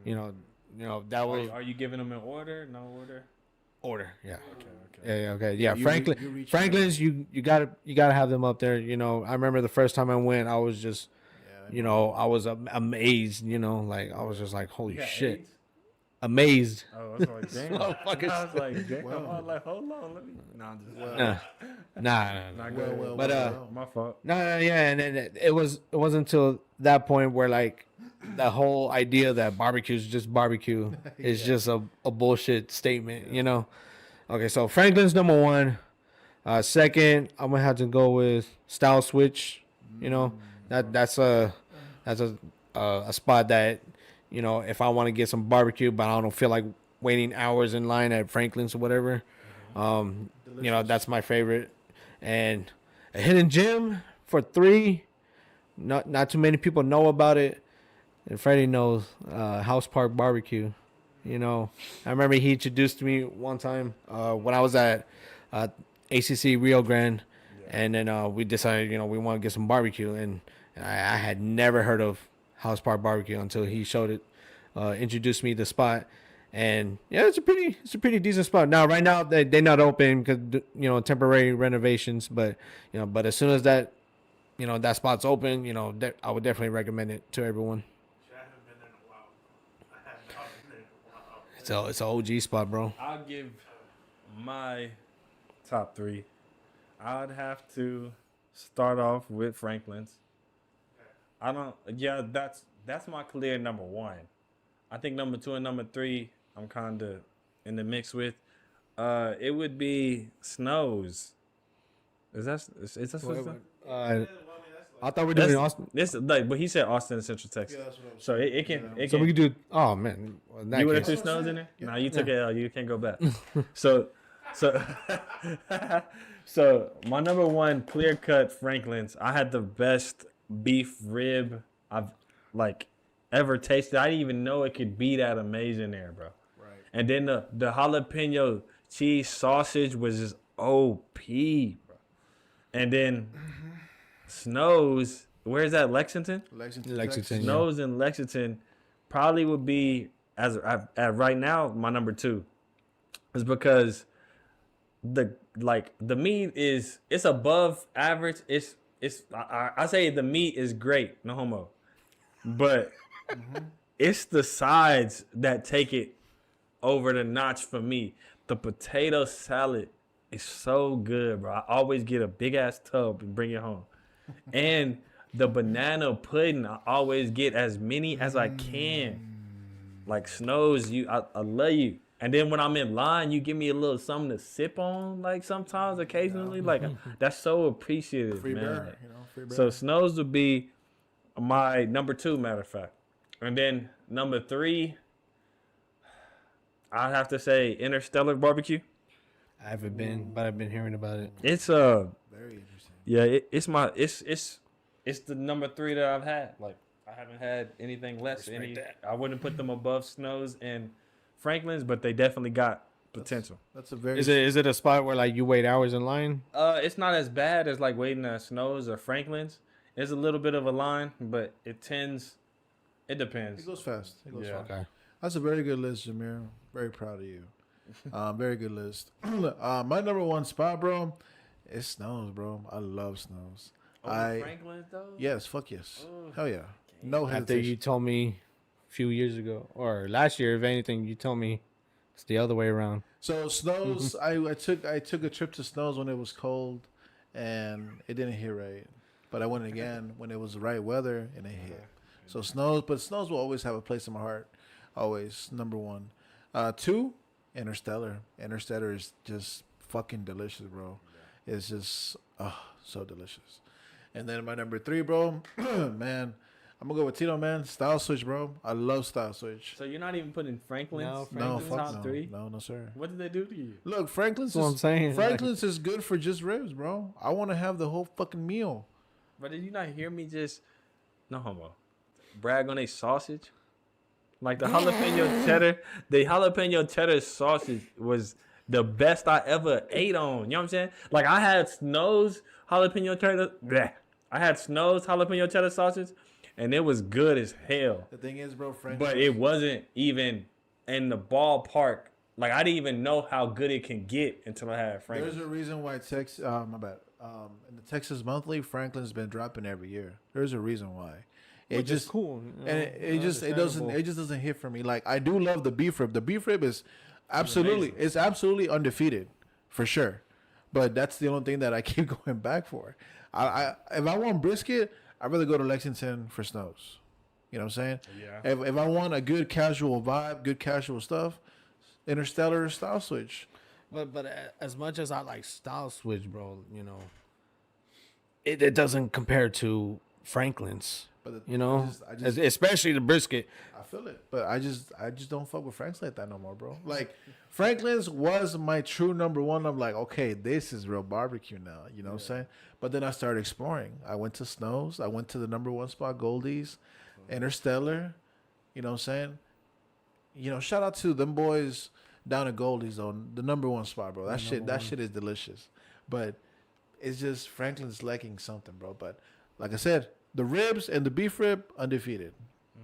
You know that was Are you giving them an order? No order. order. Yeah. Okay. Yeah. Okay. Yeah. You reach Franklin's. You gotta have them up there. You know, I remember the first time I went, I was just, I was amazed. Like I was just like, holy shit, AIDS? amazed. Oh, I was like, damn. Motherfuckers. I was like, damn. Wow. I was like, hold on, let me. No, I'm just. Nah. Not good. Well, But My fault. No, yeah, and then it wasn't until that point where like the whole idea that barbecue is just barbecue is just a bullshit statement, Okay, so Franklin's number 1. Second, I'm gonna have to go with Style Switch. That's a spot that if I want to get some barbecue, but I don't feel like waiting hours in line at Franklin's or whatever. That's my favorite. And a hidden gem for 3. Not too many people know about it. And Freddy knows House Park Barbecue. I remember he introduced me one time when I was at ACC Rio Grande. And then we decided, we want to get some barbecue. And I had never heard of House Park Barbecue until he showed it, introduced me to the spot. And yeah, it's a pretty decent spot. Now, right now they're not open because temporary renovations. But but as soon as that that spot's open, I would definitely recommend it to everyone. I haven't been there in a while. I have not been there in a while. It's an OG spot, bro. I'll give my top 3. I'd have to start off with Franklin's. That's my clear number 1. I think number 2 and number 3 I'm kind of in the mix with. It would be Snow's. Is that I thought we were doing Austin. But he said Austin and Central Texas. that's what I was So it can. So we could do. Oh man, well, in that You would have case- threw Snows in there? No, you took it out. You can't go back. So my number 1 clear cut Franklin's. I had the best beef rib I've ever tasted. I didn't even know it could be that amazing there, bro. Right. And then the jalapeno cheese sausage was just OP, bro. And then Snow's, where's that? Lexington. Lexington. Snow's in Lexington probably would be at right now my number 2, is because the meat it's above average. I say the meat is great, no homo, but it's the sides that take it over the notch for me. The potato salad is so good, bro. I always get a big ass tub and bring it home. And the banana pudding, I always get as many as I can. Like Snow's, I love you. And then when I'm in line, you give me a little something to sip on, sometimes, occasionally. That's so appreciated, Free man. bear, free bear. So Snow's would be my number 2, matter of fact. And then number 3, I'd have to say Interstellar Barbecue. I haven't been, but I've been hearing about it. It's Very interesting. yeah, it's the number 3 that I've had. I haven't had anything less. I wouldn't put them above Snow's and Franklin's, but they definitely got potential. That's a very. Is it a spot where you wait hours in line? It's not as bad as waiting at Snow's or Franklin's. There's a little bit of a line, but it depends. It goes fast. Yeah. Okay. That's a very good list, Jamir. Very proud of you. Very good list. My number 1 spot, bro, is Snow's, bro. I love Snow's. Franklin's though? Yes, fuck yes. Hell yeah. No After hesitation. you told me a few years ago, or last year, if anything, you told me it's the other way around. So Snow's, I took a trip to Snow's when it was cold, and it didn't hit right. But I went again when it was the right weather, and it hit. So Snows will always have a place in my heart. Always number 1. 2, Interstellar. Interstellar is just fucking delicious, bro. It's just so delicious. And then my number 3, bro, man, I'm gonna go with Tino, man. Style Switch, bro. I love Style Switch. So you're not even putting Franklin's Fuck top 3? No, sir. What did they do to you? Look, Franklin's is good for just ribs, bro. I want to have the whole fucking meal. But did you not hear me just no homo brag on a sausage? Like the jalapeno cheddar sausage was the best I ever ate on. You know what I'm saying? Like I had Snow's jalapeno cheddar. Bleh. I had Snow's jalapeno cheddar sausage, and it was good as hell. The thing is, bro, but it wasn't even in the ballpark. Like I didn't even know how good it can get until I had Franklin's. There's a reason why in the Texas Monthly, Franklin's been dropping every year. There's a reason why. It Which just is cool, and it just doesn't hit for me. Like I do love the beef rib. The beef rib is absolutely undefeated, for sure. But that's the only thing that I keep going back for. If I want brisket, I'd rather go to Lexington for Snows. You know what I'm saying? Yeah. If I want a good casual vibe, good casual stuff, Interstellar, Style Switch. But as much as I like Style Switch, bro, you know, it doesn't compare to Franklin's. But especially the brisket. I feel it, but I just don't fuck with Franklin's like that no more, bro. Like Franklin's was my true number 1. I'm like, okay, this is real barbecue now. You know what I'm saying? But then I started exploring. I went to Snow's. I went to the number 1 spot, Goldie's, Interstellar. You know what I'm saying? You know, shout out to them boys down at Goldie's on the number 1 spot, bro. That shit is delicious. But it's just Franklin's lacking something, bro. But like I said, the ribs and the beef rib, undefeated.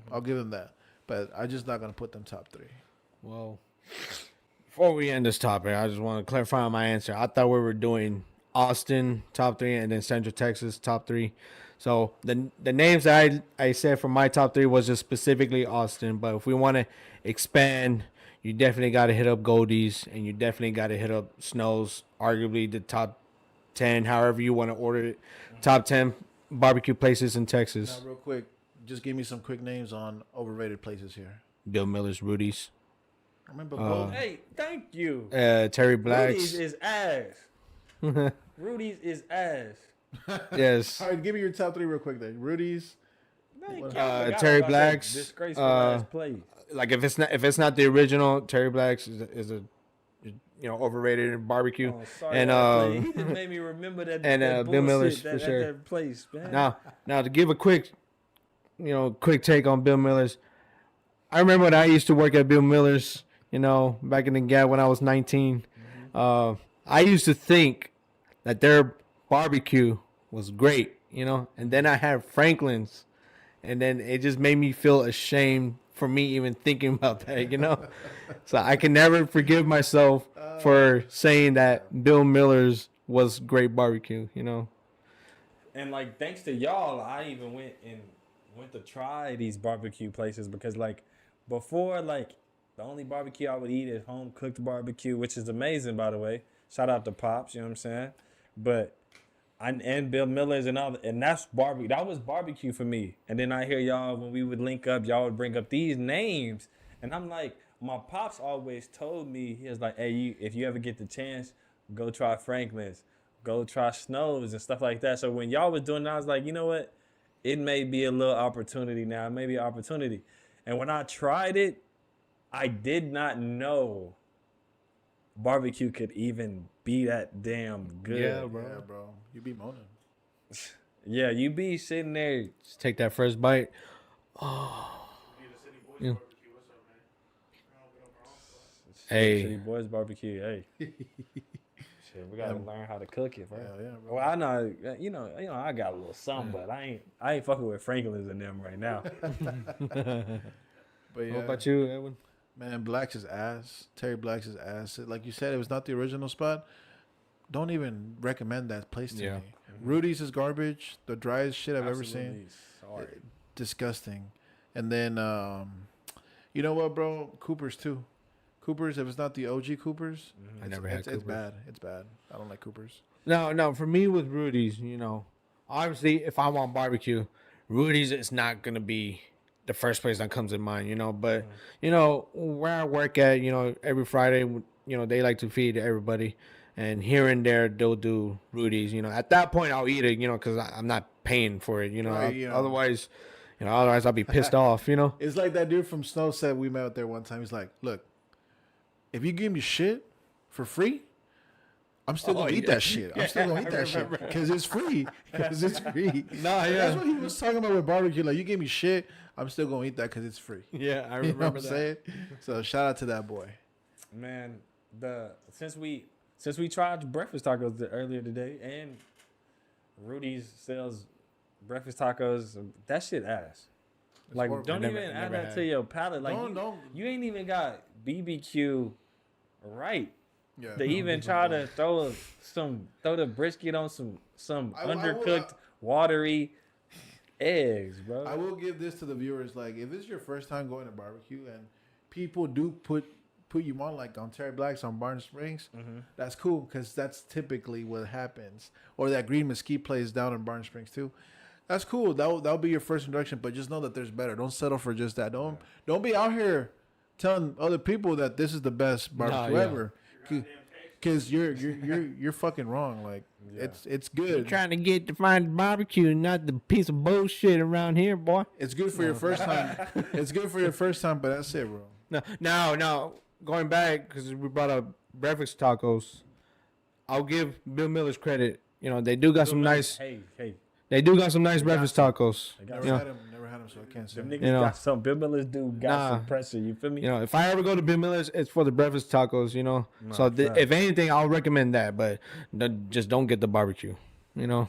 I'll give them that. But I'm just not going to put them top 3. Well, before we end this topic, I just want to clarify my answer. I thought we were doing Austin top 3 and then Central Texas top 3. So the names that I said for my top 3 was just specifically Austin. But if we want to expand, you definitely got to hit up Goldie's and you definitely got to hit up Snow's, arguably the top 10, however you want to order it. Top 10 barbecue places in Texas. Now, real quick, just give me some quick names on overrated places here. Bill Miller's, Rudy's. I remember Hey, thank you. Terry Black's. Rudy's is ass. Rudy's is ass. Yes. All right, give me your top 3 real quick then. Rudy's. Terry Black's. Disgraceful ass place. Like if it's not the original, Terry Black's is a overrated barbecue. Oh, sorry, and he just made me remember that. And that Bill Miller's for for sure. That place, man. Now to give a quick take on Bill Miller's. I remember when I used to work at Bill Miller's, back in the Gap when I was 19. I used to think that their barbecue was great, and then I had Franklin's, and then it just made me feel ashamed for me even thinking about that, So I can never forgive myself for saying that Bill Miller's was great barbecue, And like thanks to y'all, I even went to try these barbecue places because like before, like the only barbecue I would eat is home cooked barbecue, which is amazing, by the way. Shout out to Pops, you know what I'm saying? But and Bill Miller's and all, and that's barbecue. That was barbecue for me. And then I hear y'all when we would link up, y'all would bring up these names, and I'm like, my pops always told me, he was like, hey, if you ever get the chance, go try Franklin's, go try Snow's and stuff like that. So when y'all was doing that, I was like, you know what? It may be a little opportunity now. It may be an opportunity. And when I tried it, I did not know barbecue could even be that damn good. Yeah, bro. You be moaning. Yeah, you be sitting there. Just take that first bite. Oh. City Boyz Barbecue. What's up, man? Hey. City Boyz Barbecue. Hey. Shit, we gotta learn how to cook it, bro. Yeah, bro. Well, I know, I got a little something, but I ain't fucking with Franklin's and them right now. But yeah. What about you, Edwin? Man, Black's is ass. Terry Black's is ass. Like you said, it was not the original spot. Don't even recommend that place to me. Mm-hmm. Rudy's is garbage. The driest shit I've ever seen. Sorry. Disgusting. And then, you know what, bro? Cooper's too. Cooper's, if it's not the OG Cooper's, I never had Cooper's. It's bad. It's bad. I don't like Cooper's. No, for me with Rudy's, obviously if I want barbecue, Rudy's is not going to be the first place that comes in mind, you know. But where I work at, every Friday, they like to feed everybody, and here and there they'll do Rudy's. At that point I'll eat it, because I'm not paying for it, Right, Otherwise, otherwise I'll be pissed off, It's like that dude from Snow said we met out there one time. He's like, look, if you give me shit for free, I'm still gonna eat that shit. I'm still gonna eat that shit because it's free. Because it's free. That's what he was talking about with barbecue. Like, you give me shit, I'm still gonna eat that because it's free. Yeah, I remember you know what I'm saying? So shout out to that boy. Man, since we tried breakfast tacos earlier today, and Rudy's sells breakfast tacos, that shit ass. Like, don't even add that to your palate. Like, you ain't even got BBQ right. Yeah, they even try to throw the brisket on some undercooked, watery eggs, bro. I will give this to the viewers. Like, if it's your first time going to barbecue and people do put you on Terry Black's on Barn Springs, that's cool because that's typically what happens. Or that Green Mesquite place down in Barn Springs too. That's cool. That'll be your first introduction, but just know that there's better. Don't settle for just that. Don't be out here telling other people that this is the best barbecue ever. Because you're fucking wrong. Like, it's good. You're trying to find barbecue, not the piece of bullshit around here, boy. It's good for your first time. It's good for your first time, but that's it, bro. No. Going back, because we brought up breakfast tacos, I'll give Bill Miller's credit. They do got some nice. Hey. They do got some nice breakfast tacos. Never had them, so I can't say. Them niggas got some. Bill Miller's got some pressure. You feel me? If I ever go to Bill Miller's, it's for the breakfast tacos. So if anything, I'll recommend that. But just don't get the barbecue. Oh,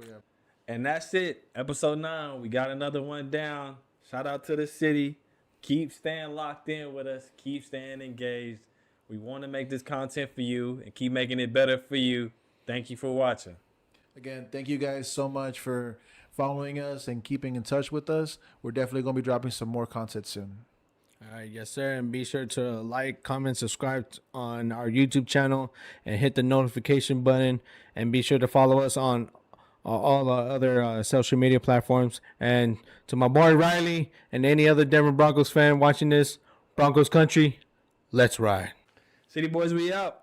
yeah. And that's it. Episode 9. We got another one down. Shout out to the city. Keep staying locked in with us. Keep staying engaged. We want to make this content for you and keep making it better for you. Thank you for watching. Again, thank you guys so much for following us and keeping in touch with us. We're definitely going to be dropping some more content soon. All right, yes, sir. And be sure to like, comment, subscribe on our YouTube channel and hit the notification button. And be sure to follow us on all the other social media platforms. And to my boy Riley and any other Denver Broncos fan watching this, Broncos country, let's ride. City Boys, we out.